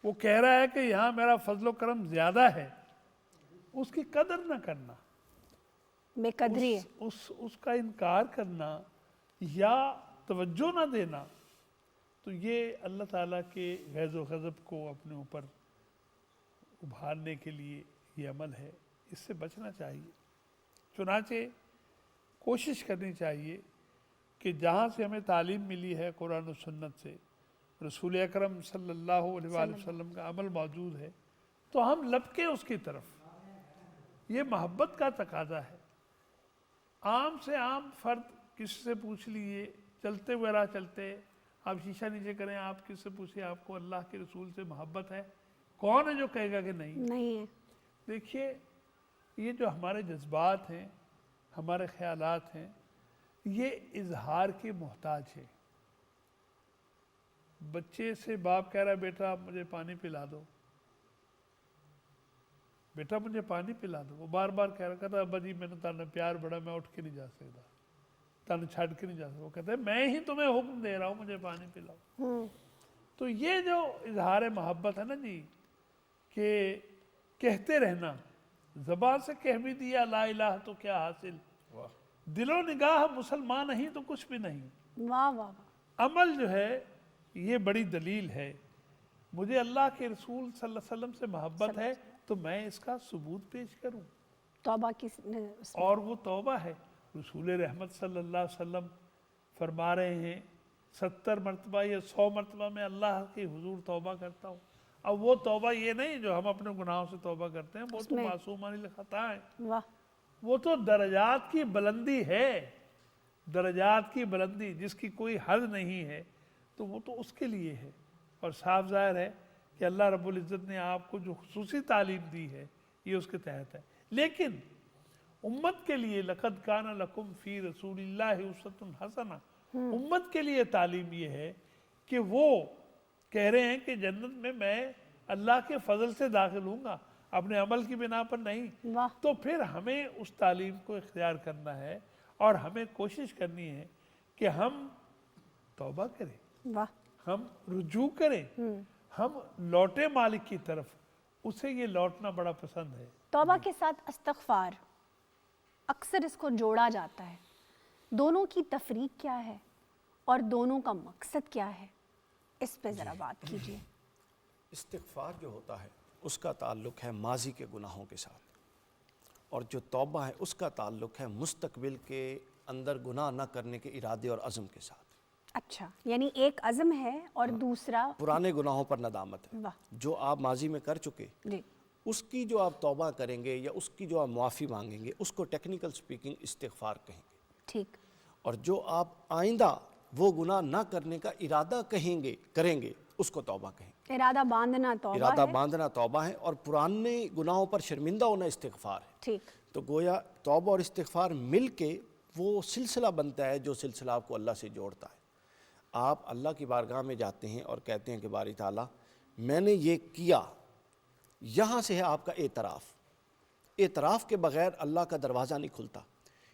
وہ کہہ رہا ہے کہ یہاں میرا فضل و کرم زیادہ ہے، اس کی قدر نہ کرنا، بے قدری ہے۔ اس کا انکار کرنا یا توجہ نہ دینا، تو یہ اللہ تعالیٰ کے غیظ و غضب کو اپنے اوپر ابھارنے کے لیے یہ عمل ہے، اس سے بچنا چاہیے۔ چنانچہ کوشش کرنی چاہیے کہ جہاں سے ہمیں تعلیم ملی ہے قرآن و سنت سے، رسول اکرم صلی اللہ علیہ وآلہ وسلم کا عمل موجود ہے، تو ہم لپکیں اس کی طرف۔ یہ محبت کا تقاضا ہے۔ عام سے عام فرد کسی سے پوچھ لیجیے، چلتے ہوئے راہ چلتے آپ شیشہ نیچے کریں، آپ کس سے پوچھیں آپ کو اللہ کے رسول سے محبت ہے، کون ہے جو کہے گا کہ نہیں؟ نہیں ہے۔ دیکھیے یہ جو ہمارے جذبات ہیں، ہمارے خیالات ہیں، یہ اظہار کے محتاج ہے۔ بچے سے باپ کہہ رہا ہے بیٹا آپ مجھے پانی پلا دو، بیٹا مجھے پانی پلا دو، وہ بار بار کہہ رہا، کہتا ابا جی میں نے تانے پیار بڑا، میں اٹھ کے نہیں جا سکتا، تانے چھڑ کے نہیں جا سکتا۔ وہ کہتا ہے میں ہی تمہیں حکم دے رہا ہوں مجھے پانی پلاؤ۔ تو یہ جو اظہار محبت ہے نا جی، کہ کہتے رہنا، زبان سے کہہ بھی دیا لا الہ تو کیا حاصل، دل و نگاہ مسلمان نہیں تو کچھ بھی نہیں۔ واہ واہ واہ۔ عمل جو ہے یہ بڑی دلیل ہے، مجھے اللہ کے رسول صلی اللہ علیہ وسلم سے محبت ہے تو میں اس کا ثبوت پیش کروں، توبہ کی اور وہ توبہ ہے۔ رسول رحمت صلی اللہ علیہ وسلم فرما رہے ہیں 70 مرتبہ یا 100 مرتبہ میں اللہ کے حضور توبہ کرتا ہوں۔ اب وہ توبہ یہ نہیں جو ہم اپنے گناہوں سے توبہ کرتے ہیں، وہ تو معصومانہ الخطا ہے، واہ، وہ تو درجات کی بلندی ہے، درجات کی بلندی جس کی کوئی حد نہیں ہے، تو وہ تو اس کے لیے ہے۔ اور صاف ظاہر ہے کہ اللہ رب العزت نے آپ کو جو خصوصی تعلیم دی ہے یہ اس کے تحت ہے۔ لیکن امت کے لیے لَقَدْ كَانَ لَكُمْ فِي رَسُولِ اللَّهِ أُسْوَةٌ حَسَنَةٌ، امت کے لیے تعلیم یہ ہے کہ وہ کہہ رہے ہیں کہ جنت میں میں اللہ کے فضل سے داخل ہوں گا، اپنے عمل کی بنا پر نہیں۔ واہ، تو پھر ہمیں اس تعلیم کو اختیار کرنا ہے اور ہمیں کوشش کرنی ہے کہ ہم توبہ کریں، واہ، ہم رجوع کریں، ہم لوٹے مالک کی طرف، اسے یہ لوٹنا بڑا پسند ہے۔ توبہ کے ساتھ استغفار اکثر اس کو جوڑا جاتا ہے، دونوں کی تفریق کیا ہے اور دونوں کا مقصد کیا ہے، اس پہ ذرا بات کیجیے۔ استغفار جو ہوتا ہے اس کا تعلق ہے ماضی کے گناہوں کے ساتھ، اور جو توبہ ہے اس کا تعلق ہے مستقبل کے اندر گناہ نہ کرنے کے ارادے اور عزم کے ساتھ۔ اچھا، یعنی ایک عزم ہے اور دوسرا پرانے گناہوں پر ندامت ہے، واہ، جو آپ ماضی میں کر چکے جی، اس کی جو آپ توبہ کریں گے یا اس کی جو آپ معافی مانگیں گے اس کو ٹیکنیکل سپیکنگ استغفار کہیں گے۔ ٹھیک، اور جو آپ آئندہ وہ گناہ نہ کرنے کا ارادہ کریں گے اس کو توبہ کہیں گے۔ ارادہ باندھنا توبہ ارادہ ہے۔ باندھنا توبہ ہے، اور پرانے گناہوں پر شرمندہ ہونا استغفار ہے۔ ٹھیک، تو گویا توبہ اور استغفار مل کے وہ سلسلہ بنتا ہے جو سلسلہ آپ کو اللہ سے جوڑتا ہے۔ آپ اللہ کی بارگاہ میں جاتے ہیں اور کہتے ہیں کہ باری تعالیٰ میں نے یہ کیا، یہاں سے ہے آپ کا اعتراف۔ اعتراف کے بغیر اللہ کا دروازہ نہیں کھلتا۔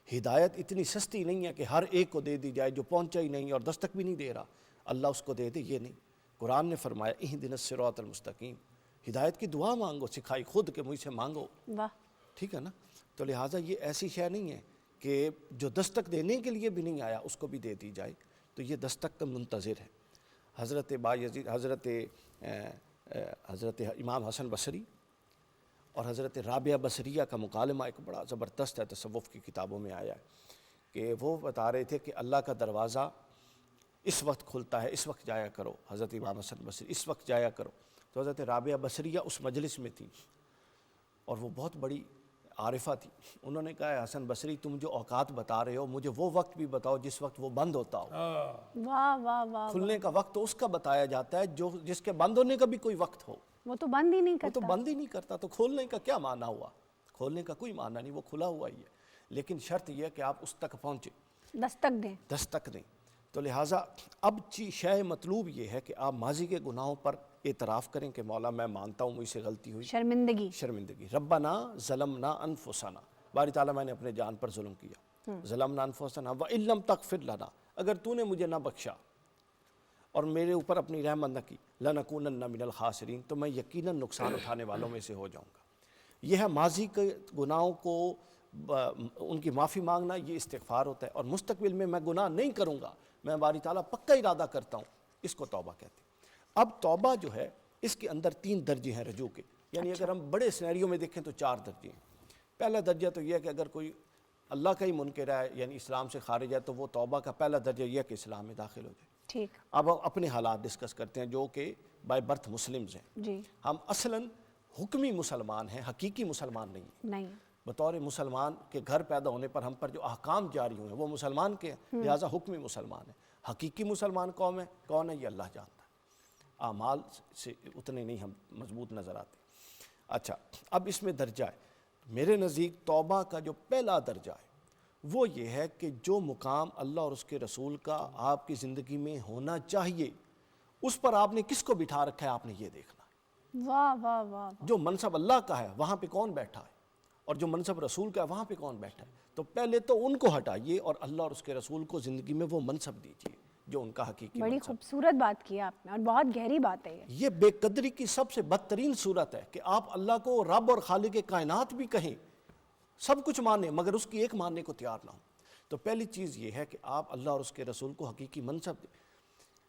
ہدایت اتنی سستی نہیں ہے کہ ہر ایک کو دے دی جائے جو پہنچا ہی نہیں اور دستک بھی نہیں دے رہا اللہ اس کو دے دے، یہ نہیں۔ قرآن نے فرمایا اہدنا الصراط المستقیم، ہدایت کی دعا مانگو، سکھائی خود کہ مجھ سے مانگو، واہ، ٹھیک ہے نا۔ تو لہٰذا یہ ایسی شے نہیں ہے کہ جو دستک دینے کے لیے بھی نہیں آیا اس کو بھی دے دی جائے، تو یہ دستک کا منتظر ہے۔ حضرت بایزید، حضرت امام حسن بصری اور حضرت رابعہ بصریہ کا مکالمہ ایک بڑا زبردست ہے، تصوف کی کتابوں میں آیا ہے کہ وہ بتا رہے تھے کہ اللہ کا دروازہ اس وقت کھلتا ہے، اس وقت جایا کرو، حضرت امام حسن بصری اس وقت جایا کرو۔ تو حضرت رابعہ بصریہ اس مجلس میں تھی اور وہ بہت بڑی عارفہ تھی، انہوں نے کہا حسن بصری تم جو اوقات بتا رہے ہو مجھے وہ وقت بھی بتاؤ جس وقت وہ بند ہوتا ہو۔ واہ واہ واہ، کھلنے کا وقت تو اس کا بتایا جاتا ہے جو جس کے بند ہونے کا بھی کوئی وقت ہو، وہ تو بند ہی نہیں وہ تو کرتا۔ بند ہی نہیں کرتا، تو کھولنے کا کیا معنی ہوا؟ کھولنے کا کوئی معنی نہیں، وہ کھلا ہوا ہی ہے، لیکن شرط یہ ہے کہ آپ اس تک پہنچے، دستک دیں۔ دستک دیں۔ تو لہٰذا اب شے مطلوب یہ ہے کہ آپ ماضی کے گناہوں پر اعتراف کریں کہ مولا میں مانتا ہوں مجھ سے غلطی ہوئی، شرمندگی۔ ربنا ظلمنا انفسنا، باری تعالیٰ میں نے اپنے جان پر ظلم کیا، ظلمنا انفسنا وَإِن لَمْ تَغْفِرْ لَنَا، اگر تو نے مجھے نہ بخشا اور میرے اوپر اپنی رحمت نہ کی، لَنَكُونَنَّ مِنَ الْخَاسِرِينَ، تو میں یقیناً نقصان اٹھانے والوں میں سے ہو جاؤں گا۔ یہ ہے ماضی کے گناہوں کو ان کی معافی مانگنا، یہ استغفار ہوتا ہے، اور مستقبل میں میں گناہ نہیں کروں گا، میں باری تعالیٰ پکا ارادہ کرتا ہوں، اس کو توبہ کہتے ہیں۔ اب توبہ جو ہے اس کے اندر 3 درجے ہیں رجوع کے، یعنی اگر ہم بڑے سینیریو میں دیکھیں تو 4 درجے ہیں۔ پہلا درجہ تو یہ ہے کہ اگر کوئی اللہ کا ہی منکر ہے یعنی اسلام سے خارج ہے تو وہ توبہ کا پہلا درجہ یہ ہے کہ اسلام میں داخل ہو جائے۔ ٹھیک، اب ہم اپنے حالات ڈسکس کرتے ہیں جو کہ بائی برتھ مسلمز ہیں، جی، ہم اصلاً حکمی مسلمان ہیں، حقیقی مسلمان نہیں ہیں۔ نہیں، بطور مسلمان کے گھر پیدا ہونے پر ہم پر جو احکام جاری ہوئے ہیں وہ مسلمان کے ہیں، لہٰذا حکمی مسلمان ہیں۔ حقیقی مسلمان کون ہے یہ اللہ جانتا ہے، اعمال سے اتنے نہیں ہم مضبوط نظر آتے۔ اچھا، اب اس میں درجہ ہے، میرے نزدیک توبہ کا جو پہلا درجہ ہے وہ یہ ہے کہ جو مقام اللہ اور اس کے رسول کا آپ کی زندگی میں ہونا چاہیے اس پر آپ نے کس کو بٹھا رکھا ہے، آپ نے یہ دیکھنا ہے۔ واہ واہ واہ، جو منصب اللہ کا ہے وہاں پہ کون بیٹھا ہے اور جو منصب رسول کا ہے وہاں پہ کون بیٹھا ہے، تو پہلے تو ان کو ہٹائیے اور اللہ اور اس کے رسول کو زندگی میں وہ منصب دیجیے جو ان کا حقیقی بڑی منصب۔ خوبصورت بات کی آپ نے اور بہت گہری بات ہے یہ۔ یہ بے قدری کی سب سے بدترین صورت ہے کہ آپ اللہ کو رب اور خالق کائنات بھی کہیں، سب کچھ مانیں مگر اس کی ایک ماننے کو تیار نہ ہوں۔ تو پہلی چیز یہ ہے کہ آپ اللہ اور اس کے رسول کو حقیقی منصب دیں۔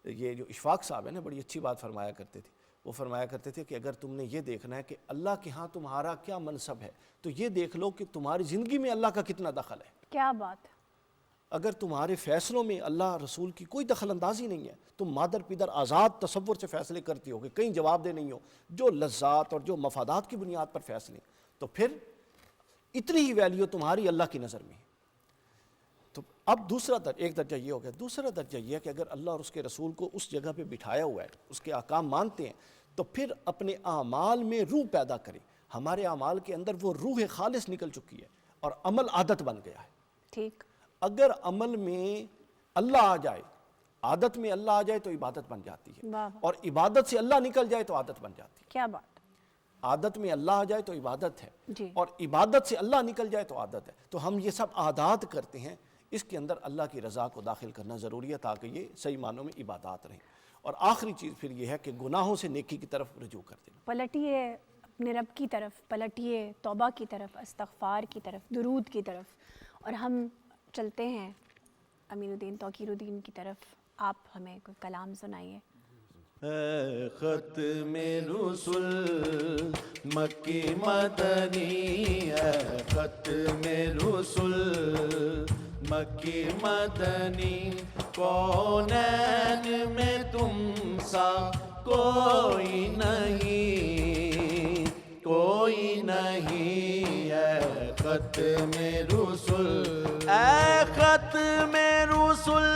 یہ جو اشفاق صاحب ہیں نا بڑی اچھی بات فرمایا کرتے تھے، وہ فرمایا کرتے تھے کہ اگر تم نے یہ دیکھنا ہے کہ اللہ کے ہاں تمہارا کیا منصب ہے تو یہ دیکھ لو کہ تمہاری زندگی میں اللہ کا کتنا دخل ہے۔ کیا بات ہے، اگر تمہارے فیصلوں میں اللہ رسول کی کوئی دخل اندازی نہیں ہے، تم مادر پیدر آزاد تصور سے فیصلے کرتی ہو کہ کہیں جواب دہ نہیں ہو، جو لذات اور جو مفادات کی بنیاد پر فیصلے، تو پھر اتنی ہی ویلیو تمہاری اللہ کی نظر میں ہے۔ تو اب دوسرا ایک درجہ یہ ہو گیا، دوسرا درجہ یہ ہے کہ اگر اللہ اور اس کے رسول کو اس جگہ پہ بٹھایا ہوا ہے، اس کے احکام مانتے ہیں، تو پھر اپنے اعمال میں روح پیدا کریں۔ ہمارے اعمال کے اندر وہ روح خالص نکل چکی ہے اور عمل عادت بن گیا ہے۔ ٹھیک، اگر عمل میں اللہ آ جائے، عادت میں اللہ آ جائے تو عبادت بن جاتی ہے، واہ واہ، اور عبادت سے اللہ نکل جائے تو عادت بن جاتی ہے۔ کیا بات، عادت میں اللہ آ جائے تو عبادت ہے، جی، اور عبادت سے اللہ نکل جائے تو عادت ہے۔ تو ہم یہ سب عادات کرتے ہیں، اس کے اندر اللہ کی رضا کو داخل کرنا ضروری ہے تاکہ یہ صحیح معنوں میں عبادات رہیں۔ اور آخری چیز پھر یہ ہے کہ گناہوں سے نیکی کی طرف رجوع کر دینا۔ پلٹیے اپنے رب کی طرف، پلٹیے توبہ کی طرف، استغفار کی طرف، درود کی طرف، اور ہم چلتے ہیں امین الدین توقیر الدین کی طرف۔ آپ ہمیں کوئی کلام سنائیے۔ اے ختم رسل مکی مدنی، اے ختم رسل مکی مدنی، کونین میں تم سا کوئی نہیں، کوئی نہیں، اے ختم رسل، اے ختم رسل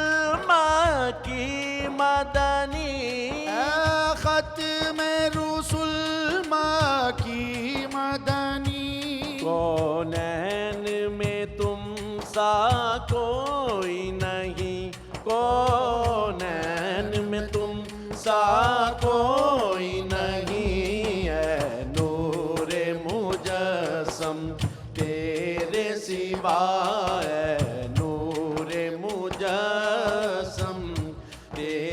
مکی مدنی، اے ختم رسل مکی مدنی، کونین میں تم سا کوئی نہیں، کونین میں تم سا کوئی نہیں، اے نور مجسم تیرے سوا، اے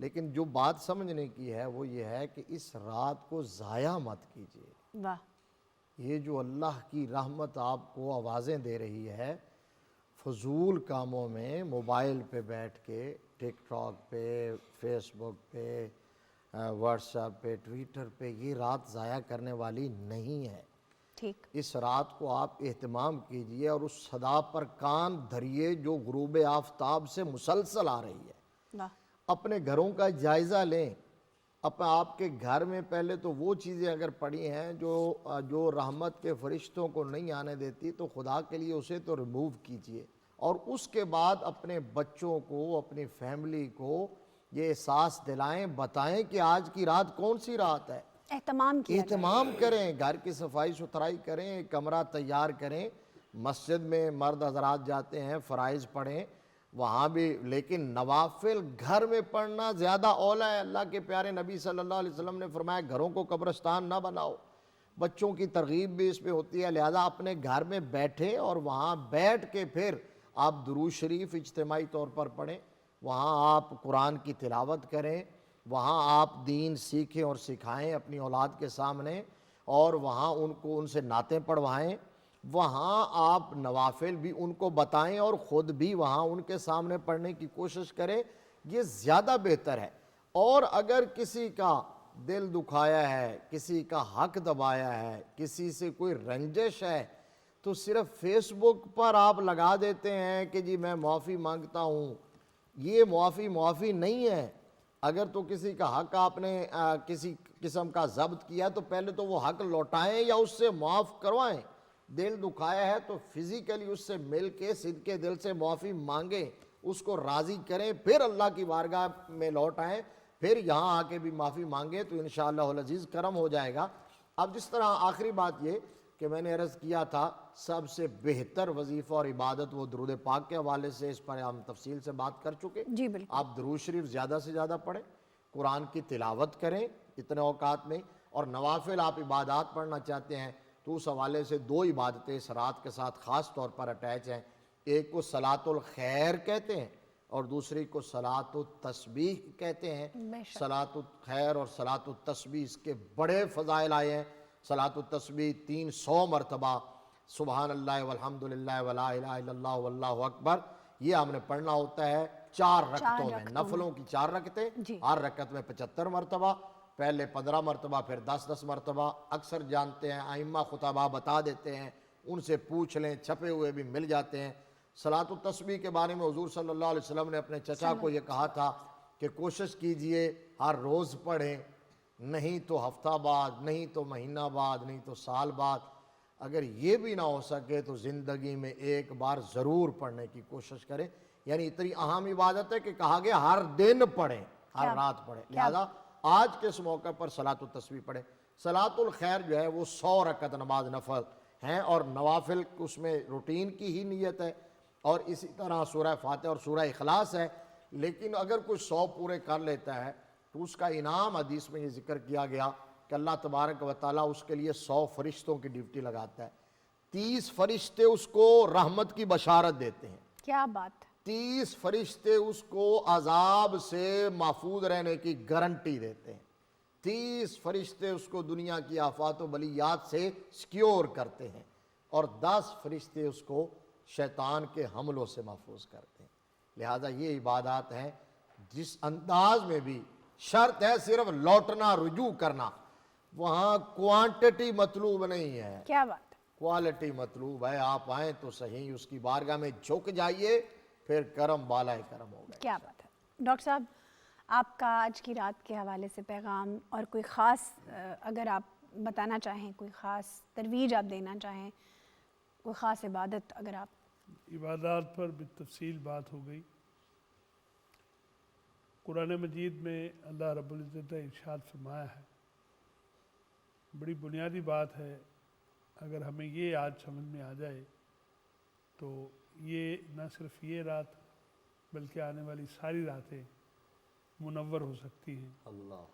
لیکن جو بات سمجھنے کی ہے وہ یہ ہے کہ اس رات کو ضائع مت کیجیے. واہ. یہ جو اللہ کی رحمت آپ کو آوازیں دے رہی ہے، فضول کاموں میں موبائل پہ بیٹھ کے ٹک ٹاک پہ، فیس بک پہ، واٹس ایپ پہ، ٹویٹر پہ، یہ رات ضائع کرنے والی نہیں ہے. ٹھیک. اس رات کو آپ اہتمام کیجئے اور اس صدا پر کان دھریے جو غروب آفتاب سے مسلسل آ رہی ہے. واہ. اپنے گھروں کا جائزہ لیں. آپ کے گھر میں پہلے تو وہ چیزیں اگر پڑی ہیں جو رحمت کے فرشتوں کو نہیں آنے دیتی، تو خدا کے لیے اسے تو ریموو کیجئے. اور اس کے بعد اپنے بچوں کو، اپنی فیملی کو یہ احساس دلائیں، بتائیں کہ آج کی رات کون سی رات ہے. اہتمام کیا جائے. اہتمام کریں، گھر کی صفائی ستھرائی کریں، کمرہ تیار کریں. مسجد میں مرد حضرات جاتے ہیں، فرائض پڑھیں وہاں بھی، لیکن نوافل گھر میں پڑھنا زیادہ اولا ہے. اللہ کے پیارے نبی صلی اللہ علیہ وسلم نے فرمایا گھروں کو قبرستان نہ بناؤ. بچوں کی ترغیب بھی اس پہ ہوتی ہے، لہذا اپنے گھر میں بیٹھے اور وہاں بیٹھ کے پھر آپ درود شریف اجتماعی طور پر پڑھیں، وہاں آپ قرآن کی تلاوت کریں، وہاں آپ دین سیکھیں اور سکھائیں اپنی اولاد کے سامنے، اور وہاں ان سے نعتیں پڑھوائیں. وہاں آپ نوافل بھی ان کو بتائیں اور خود بھی وہاں ان کے سامنے پڑھنے کی کوشش کریں. یہ زیادہ بہتر ہے. اور اگر کسی کا دل دکھایا ہے، کسی کا حق دبایا ہے، کسی سے کوئی رنجش ہے، تو صرف فیس بک پر آپ لگا دیتے ہیں کہ جی میں معافی مانگتا ہوں. یہ معافی نہیں ہے. اگر تو کسی کا حق آپ نے کسی قسم کا ضبط کیا تو پہلے تو وہ حق لوٹائیں یا اس سے معاف کروائیں. دل دکھایا ہے تو فزیکلی اس سے مل کے صدقے دل سے معافی مانگیں، اس کو راضی کریں، پھر اللہ کی بارگاہ میں لوٹ آئیں، پھر یہاں آ کے بھی معافی مانگیں تو انشاءاللہ العزیز کرم ہو جائے گا. اب جس طرح آخری بات یہ کہ میں نے عرض کیا تھا سب سے بہتر وظیفہ اور عبادت وہ درود پاک کے حوالے سے اس پر ہم تفصیل سے بات کر چکے. جی بالکل. آپ درود شریف زیادہ سے زیادہ پڑھیں، قرآن کی تلاوت کریں اتنے اوقات میں، اور نوافل آپ عبادات پڑھنا چاہتے ہیں تو اس حوالے سے 2 عبادتیں اس رات کے ساتھ خاص طور پر اٹیچ ہیں. ایک کو صلاۃ الخیر کہتے ہیں اور دوسری کو صلاۃ التسبیح کہتے ہیں. صلاۃ الخیر اور صلاۃ التسبیح اس کے بڑے فضائل آئے ہیں. صلاۃ التسبیح 300 مرتبہ سبحان اللہ والحمد للہ ولا الہ الا اللہ واللہ اکبر، یہ ہم نے پڑھنا ہوتا ہے 4 رکعتوں میں. نفلوں کی 4 رکعتیں، ہر رکعت میں 75 مرتبہ، پہلے 15 مرتبہ پھر 10 مرتبہ. اکثر جانتے ہیں، ائمہ خطباء بتا دیتے ہیں، ان سے پوچھ لیں، چھپے ہوئے بھی مل جاتے ہیں. صلاۃ التسبیح کے بارے میں حضور صلی اللہ علیہ وسلم نے اپنے چچا کو یہ کہا تھا کہ کوشش کیجئے ہر روز پڑھیں، نہیں تو ہفتہ بعد، نہیں تو مہینہ بعد، نہیں تو سال بعد. اگر یہ بھی نہ ہو سکے تو زندگی میں ایک بار ضرور پڑھنے کی کوشش کریں. یعنی اتنی اہم عبادت ہے کہ کہا گیا ہر دن پڑھیں، ہر رات پڑھیں. لہذا آج کے اس موقع پر صلاۃ التسبیح پڑھیں. صلاۃ الخیر جو ہے وہ 100 رکعت نماز نفل ہیں، اور نوافل اس میں روٹین کی ہی نیت ہے، اور اسی طرح سورہ فاتحہ اور سورہ اخلاص ہے. لیکن اگر کوئی 100 پورے کر لیتا ہے تو اس کا انعام حدیث میں یہ ذکر کیا گیا کہ اللہ تبارک و تعالیٰ اس کے لیے 100 فرشتوں کی ڈیوٹی لگاتا ہے. 30 فرشتے اس کو رحمت کی بشارت دیتے ہیں. کیا بات. 30 فرشتے اس کو عذاب سے محفوظ رہنے کی گارنٹی دیتے ہیں. 30 فرشتے اس کو دنیا کی آفات و بلیات سے سیکیور کرتے ہیں، اور 10 فرشتے اس کو شیطان کے حملوں سے محفوظ کرتے ہیں. لہذا یہ عبادات ہیں جس انداز میں بھی، شرط ہے صرف لوٹنا، رجوع کرنا. وہاں کوانٹٹی مطلوب نہیں ہے، کیا بات. کوالٹی مطلوب ہے. آپ آئیں تو صحیح، اس کی بارگاہ میں جھک جائیے، پھر کرم بالائے کرم ہوگا. کیا بات ہے. ڈاکٹر صاحب آپ کا آج کی رات کے حوالے سے پیغام اور کوئی خاص اگر آپ بتانا چاہیں، کوئی خاص ترویج آپ دینا چاہیں، کوئی خاص عبادت اگر آپ. عبادات پر بالتفصیل بات ہو گئی. قرآن مجید میں اللہ رب العزت نے ارشاد فرمایا ہے، بڑی بنیادی بات ہے، اگر ہمیں یہ آج سمجھ میں آ جائے تو یہ نہ صرف یہ رات بلکہ آنے والی ساری راتیں منور ہو سکتی ہیں. اللہ.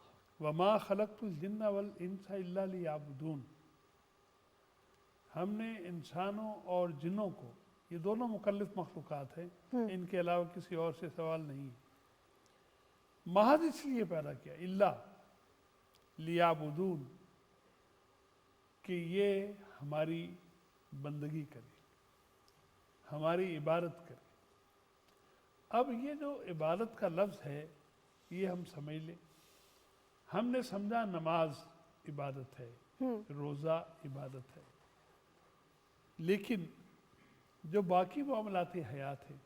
وما خلقت الجن والانس الا لیعبدون. ہم نے انسانوں اور جنوں کو، یہ دونوں مکلف مخلوقات ہیں، ان کے علاوہ کسی اور سے سوال نہیں ہے، محض اس لیے پیدا کیا اللہ لیعبدون کہ یہ ہماری بندگی کرے، ہماری عبادت کرے۔ اب یہ جو عبادت کا لفظ ہے یہ ہم سمجھ لیں، ہم نے سمجھا نماز عبادت ہے، روزہ عبادت ہے، لیکن جو باقی معاملات حیات ہیں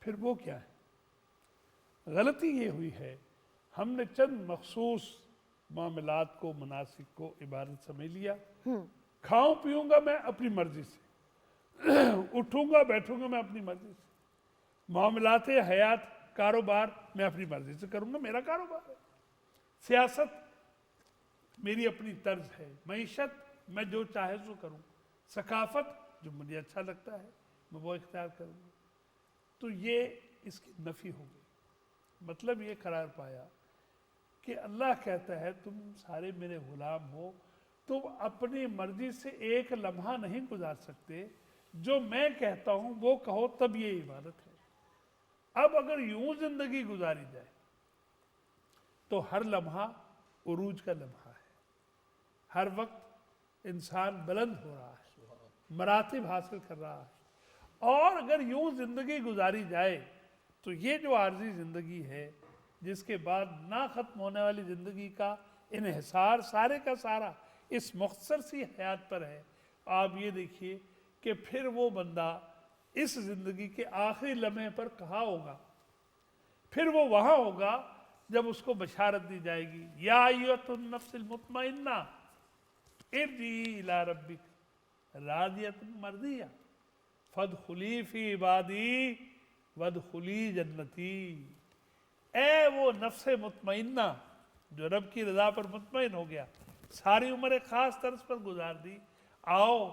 پھر وہ کیا ہے؟ غلطی یہ ہوئی ہے ہم نے چند مخصوص معاملات کو، مناسک کو عبادت سمجھ لیا۔ کھاؤں پیوں گا میں اپنی مرضی سے، اٹھوں گا بیٹھوں گا میں اپنی مرضی سے، معاملات حیات کاروبار میں اپنی مرضی سے کروں گا، میرا کاروبار ہے، سیاست میری اپنی طرز ہے، معیشت میں جو چاہے سو کروں، ثقافت جو مجھے اچھا لگتا ہے میں وہ اختیار کروں گا۔ تو یہ اس کی نفی ہو گئی، مطلب یہ قرار پایا کہ اللہ کہتا ہے تم سارے میرے غلام ہو، تم اپنی مرضی سے ایک لمحہ نہیں گزار سکتے، جو میں کہتا ہوں وہ کہو تب یہ عبادت ہے۔ اب اگر یوں زندگی گزاری جائے تو ہر لمحہ عروج کا لمحہ ہے، ہر وقت انسان بلند ہو رہا ہے، مراتب حاصل کر رہا ہے۔ اور اگر یوں زندگی گزاری جائے تو یہ جو عارضی زندگی ہے جس کے بعد نہ ختم ہونے والی زندگی کا انحصار سارے کا سارا اس مختصر سی حیات پر ہے، آپ یہ دیکھیے کہ پھر وہ بندہ اس زندگی کے آخری لمحے پر کہاں ہوگا؟ پھر وہ وہاں ہوگا جب اس کو بشارت دی جائے گی، یا ایھا النفس المطمئنہ ارجعی الی ربک راضیۃ مرضیہ فادخلی فی عبادی وادخلی جنتی۔ اے وہ نفس مطمئنہ جو رب کی رضا پر مطمئن ہو گیا، ساری عمر ایک خاص طرز پر گزار دی، آؤ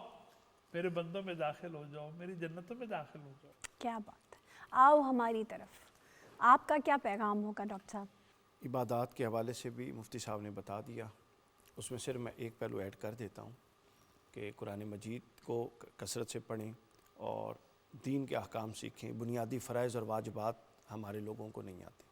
میرے بندوں میں داخل ہو جاؤ، میری جنتوں میں داخل ہو جاؤ۔ کیا بات ہے، آؤ ہماری طرف۔ آپ کا کیا پیغام ہوگا ڈاکٹر صاحب؟ عبادات کے حوالے سے بھی مفتی صاحب نے بتا دیا، اس میں صرف میں ایک پہلو ایڈ کر دیتا ہوں کہ قرآن مجید کو کثرت سے پڑھیں اور دین کے احکام سیکھیں، بنیادی فرائض اور واجبات ہمارے لوگوں کو نہیں آتے۔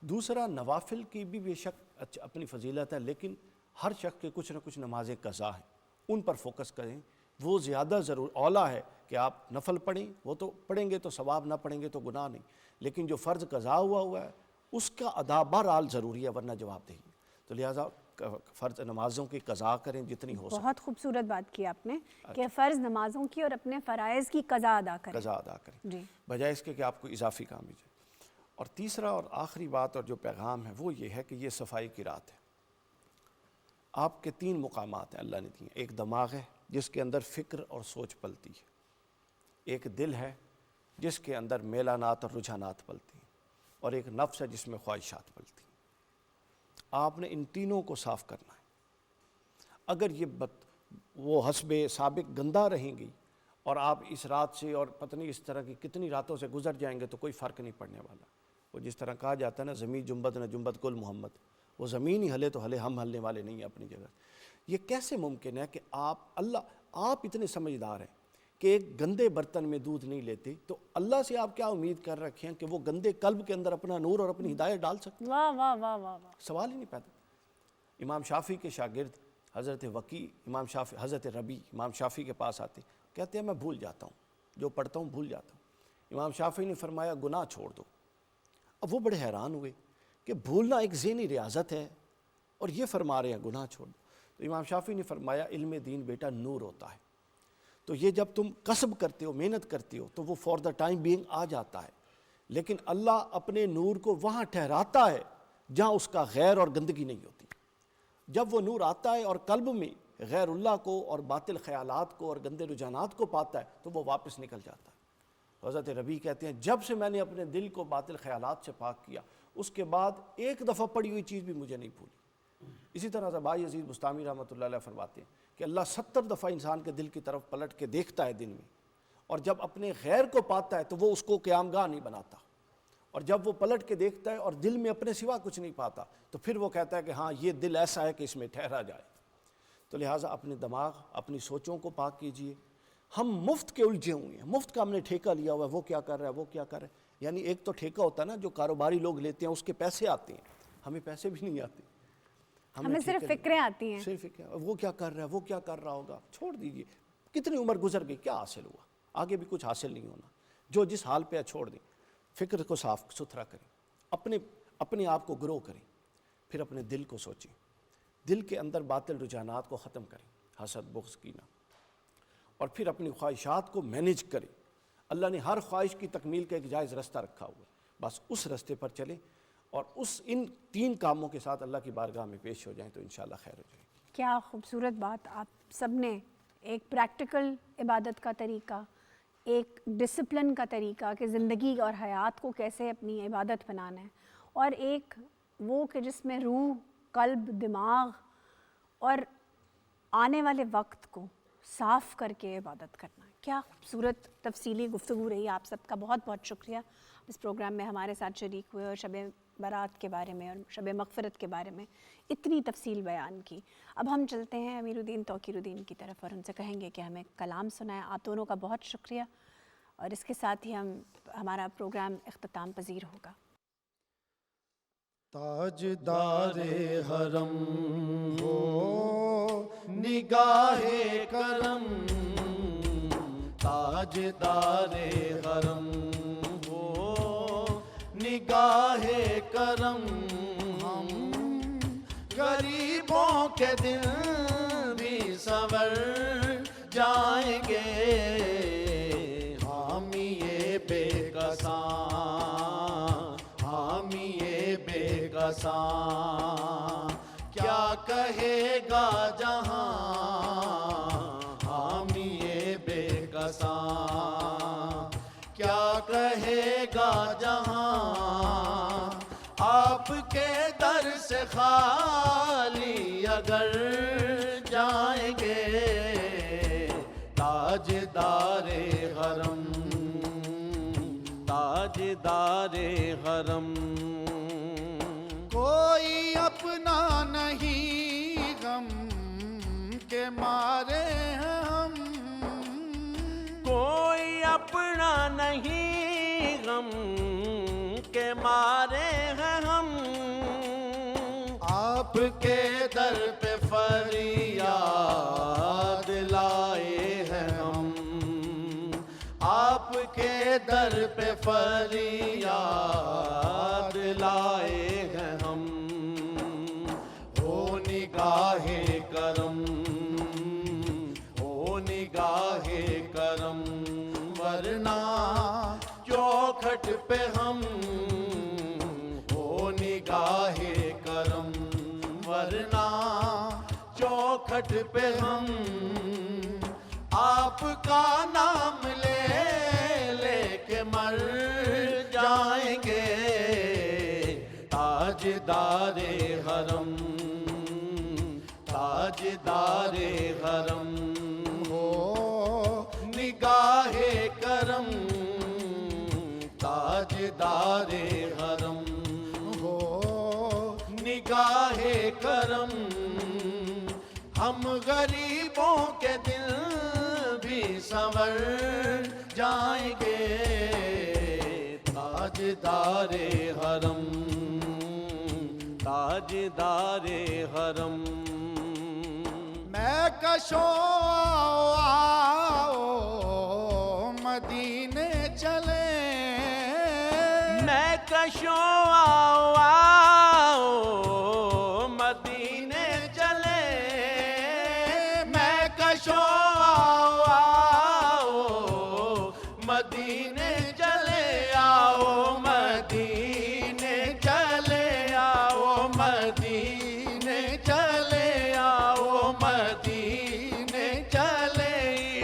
دوسرا، نوافل کی بھی بے شک اپنی فضیلت ہے، لیکن ہر شخص کے کچھ نہ کچھ نمازیں قضا ہیں، ان پر فوکس کریں، وہ زیادہ اولیٰ ہے کہ آپ نفل پڑھیں، وہ تو پڑھیں گے تو ثواب، نہ پڑھیں گے تو گناہ نہیں، لیکن جو فرض قضا ہوا ہے اس کا ادا بہرحال ضروری ہے ورنہ جواب دہی۔ تو لہٰذا فرض نمازوں کی قضا کریں جتنی ہو سکے۔ بہت خوبصورت بات کی آپ نے کہ فرض نمازوں کی اور اپنے فرائض کی قضا ادا کریں، قضا ادا کریں جی، بجائے اس کے کہ آپ کو اضافی کام مل جائے۔ اور تیسرا اور آخری بات اور جو پیغام ہے وہ یہ ہے کہ یہ صفائی کی رات ہے۔ آپ کے 3 مقامات ہیں اللہ نے دیے، ایک دماغ ہے جس کے اندر فکر اور سوچ پلتی ہے، ایک دل ہے جس کے اندر میلانات اور رجحانات پلتی ہیں، اور ایک نفس ہے جس میں خواہشات پلتی ہیں۔ آپ نے ان تینوں کو صاف کرنا ہے۔ اگر یہ وہ حسب سابق گندہ رہیں گی اور آپ اس رات سے اور پتہ نہیں اس طرح کی کتنی راتوں سے گزر جائیں گے تو کوئی فرق نہیں پڑنے والا۔ وہ جس طرح کہا جاتا ہے نا، زمین جنبت نہ جنبت کل محمد، وہ زمین ہی ہلے تو ہلے، ہم ہلنے والے نہیں ہیں اپنی جگہ۔ یہ کیسے ممکن ہے کہ آپ اتنے سمجھدار ہیں کہ ایک گندے برتن میں دودھ نہیں لیتے، تو اللہ سے آپ کیا امید کر رکھے ہیں کہ وہ گندے قلب کے اندر اپنا نور اور اپنی ہدایت ڈال سکتے؟ واہ واہ واہ واہ واہ، سوال ہی نہیں پیدا۔ امام شافعی کے شاگرد حضرت وکی، حضرت ربی امام شافعی کے پاس آتے، کہتے ہیں میں بھول جاتا ہوں، جو پڑھتا ہوں بھول جاتا ہوں۔ امام شافعی نے فرمایا گناہ چھوڑ دو۔ اب وہ بڑے حیران ہوئے کہ بھولنا ایک ذہنی ریاضت ہے اور یہ فرما رہے ہیں گناہ چھوڑ دو۔ تو امام شافعی نے فرمایا علم دین بیٹا نور ہوتا ہے، تو یہ جب تم کسب کرتے ہو، محنت کرتے ہو، تو وہ فار دا ٹائم بینگ آ جاتا ہے، لیکن اللہ اپنے نور کو وہاں ٹھہراتا ہے جہاں اس کا غیر اور گندگی نہیں ہوتی۔ جب وہ نور آتا ہے اور قلب میں غیر اللہ کو اور باطل خیالات کو اور گندے رجحانات کو پاتا ہے تو وہ واپس نکل جاتا ہے۔ حضرت ربی کہتے ہیں جب سے میں نے اپنے دل کو باطل خیالات سے پاک کیا، اس کے بعد ایک دفعہ پڑھی ہوئی چیز بھی مجھے نہیں بھولی۔ اسی طرح زبائی عزیز بستامی رحمۃ اللہ علیہ فرماتے ہیں کہ اللہ 70 دفعہ انسان کے دل کی طرف پلٹ کے دیکھتا ہے دن میں، اور جب اپنے غیر کو پاتا ہے تو وہ اس کو قیام گاہ نہیں بناتا، اور جب وہ پلٹ کے دیکھتا ہے اور دل میں اپنے سوا کچھ نہیں پاتا تو پھر وہ کہتا ہے کہ ہاں یہ دل ایسا ہے کہ اس میں ٹھہرا جائے۔ تو لہٰذا اپنے دماغ، اپنی سوچوں کو پاک کیجئے۔ ہم مفت کے الجھے ہوئے ہیں، مفت کا ہم نے ٹھیکہ لیا ہوا ہے، وہ کیا کر رہا ہے، وہ کیا کر رہا ہے۔ یعنی ایک تو ٹھیکہ ہوتا ہے نا جو کاروباری لوگ لیتے ہیں، اس کے پیسے آتے ہیں، ہمیں پیسے بھی نہیں آتے، ہمیں صرف فکریں آتی ہیں. صرف فکریں، وہ کیا کر رہا ہے، وہ کیا کر رہا ہوگا، چھوڑ دیجئے، کتنی عمر گزر گئی، کیا حاصل ہوا، آگے بھی کچھ حاصل نہیں ہونا، جو جس حال پہ ہے چھوڑ دیں. فکر کو صاف ستھرا کریں، اپنے آپ کو گرو کریں، پھر اپنے دل کو سوچیں، دل کے اندر باطل رجحانات کو ختم کریں، حسد، بغض، کینہ، اور پھر اپنی خواہشات کو مینیج کریں. اللہ نے ہر خواہش کی تکمیل کا ایک جائز رستہ رکھا ہوا ہے، بس اس رستے پر چلیں اور ان 3 کاموں کے ساتھ اللہ کی بارگاہ میں پیش ہو جائیں تو انشاءاللہ خیر ہو جائے. کیا خوبصورت بات. آپ سب نے ایک پریکٹیکل عبادت کا طریقہ، ایک ڈسپلن کا طریقہ کہ زندگی اور حیات کو کیسے اپنی عبادت بنانا ہے، اور ایک وہ کہ جس میں روح، قلب، دماغ اور آنے والے وقت کو صاف کر کے عبادت کرنا. کیا خوبصورت تفصیلی گفتگو رہی. آپ سب کا بہت بہت شکریہ اس پروگرام میں ہمارے ساتھ شریک ہوئے اور شب برات کے بارے میں اور شب مغفرت کے بارے میں اتنی تفصیل بیان کی. اب ہم چلتے ہیں امیر الدین توقیر الدین کی طرف اور ان سے کہیں گے کہ ہمیں کلام سنائیں. آپ دونوں کا بہت شکریہ، اور اس کے ساتھ ہی ہمارا پروگرام اختتام پذیر ہوگا. تاجدار حرم ہو نگاہ کرم، تاجدار حرم ہو نگاہ کرم، ہم غریبوں کے دل بھی سنور جائیں گے، حامی بے کساں، حامی بے کساں، کیا کہے گا جہاں، حامی بے کساں، کیا کہے گا جہاں، آپ کے در سے خالی اگر جائیں گے، تاجدار حرم، تاجدار حرم. کوئی اپنا نہیں غم کے مارے ہیں ہم، کوئی اپنا نہیں غم کے مارے ہیں ہم، آپ کے در پہ فریاد لائے ہیں ہم، آپ کے در پہ فریاد لائے ہیں ہم. ہو نگاہ کرم، ہو نگاہ کرم، ورنہ چوکھٹ پہ ہم، ہو نگاہ کرم، ورنہ چوکھٹ پہ ہم، آپ کا نام لے کے مر جائیں گے، تاجدار حرم، تاجدار حرم ہو نگاہ کرم، تاجدار حرم ہو نگاہ کرم، ہم غریبوں کے دل بھی سنور جائیں گے، تاجدار حرم، تاجدار حرم. میں کشوں آؤ مدینے چلے، میں کشوں آؤ مدینے چلے، میں کشوں آؤ مدینے چلے، آؤ مدینے چلے، آؤ مدینے چلے، آؤ مدینے چلے،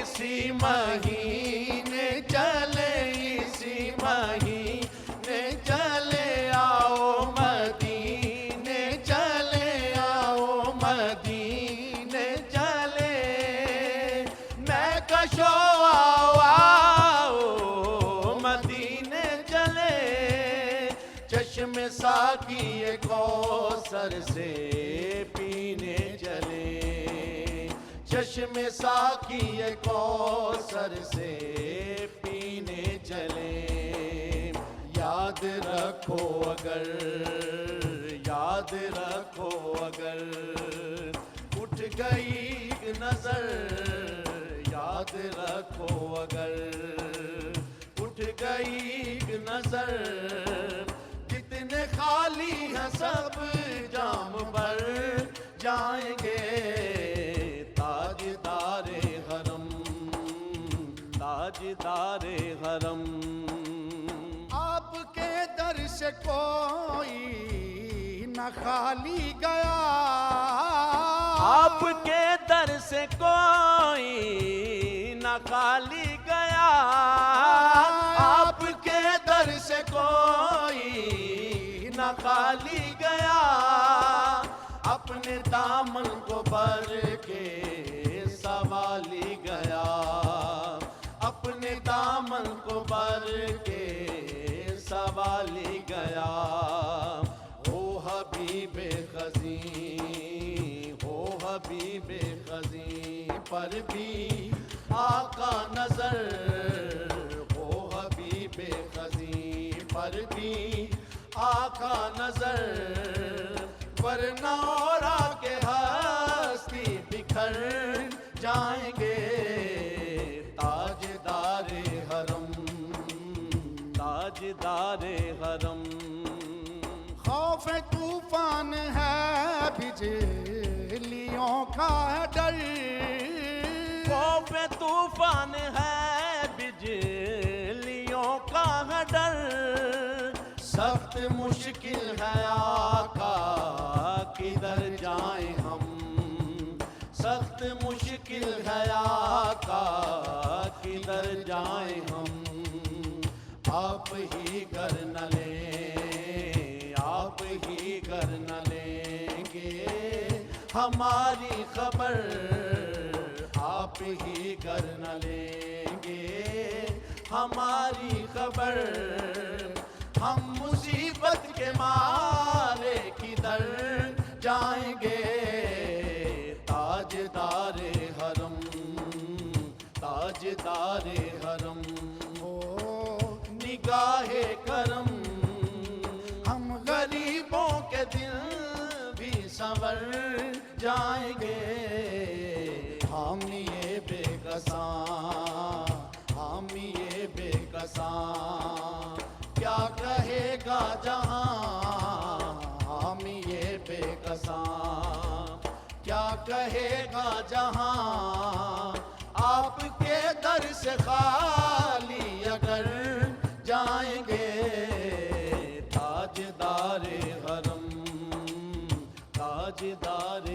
اسی مہینے چلے، اسی مہینے چلے، آؤ مدینے چلے، آؤ مدینے چلے، میں کشوں آؤ مدینے چلے، چشم ساقی کوثر سے پینے چلے، چشم ساقی کوثر سے پینے چلے، یاد رکھو اگر یاد رکھو اگر اٹھ گئی نظر یاد رکھو اگر اٹھ گئی نظر جتنے خالی ہیں سب جام بھر جائیں گے تاجدار حرم تاجدار حرم آپ کے در سے کوئی نہ خالی گیا آپ کے در سے کوئی نہ خالی گیا آپ کے در سے کوئی نہ خالی گیا اپنے دامن کو بھر کے سنبھالی گیا اپنے دامن کو بھر کے سنبھالی گیا ہو حبیب خزیں ہو حبیب خزیں پر بھی آقا نظر ہو حبیب خزیں پر بھی آقا نظر ورنہ اور آگے ہستی بکھر جائیں گے تاجدار حرم تاجدار حرم خوف طوفان ہے بجلیوں کا ہے ڈر خوف طوفان ہے بجلیوں کا ہے ڈر سخت مشکل ہے آقا کدھر جائیں ہم سخت مشکل ہے آقا کدھر جائیں ہم آپ ہی گر نہ لیں آپ ہی گر نہ لیں گے ہماری خبر آپ ہی گر نہ لیں گے ہماری خبر ہم مصیبت کے مارے کدھر جائیں گے تاجدار حرم تاجدار حرم نگاہ کرم ہم غریبوں کے دل بھی سنور جائیں گے حامی بے کساں حامی بے کساں کیا کہے گا جہاں حامی بے کساں کیا کہے گا جہاں آپ کے در سے خالی اگر جائیں گے تاجدار حرم تاجدار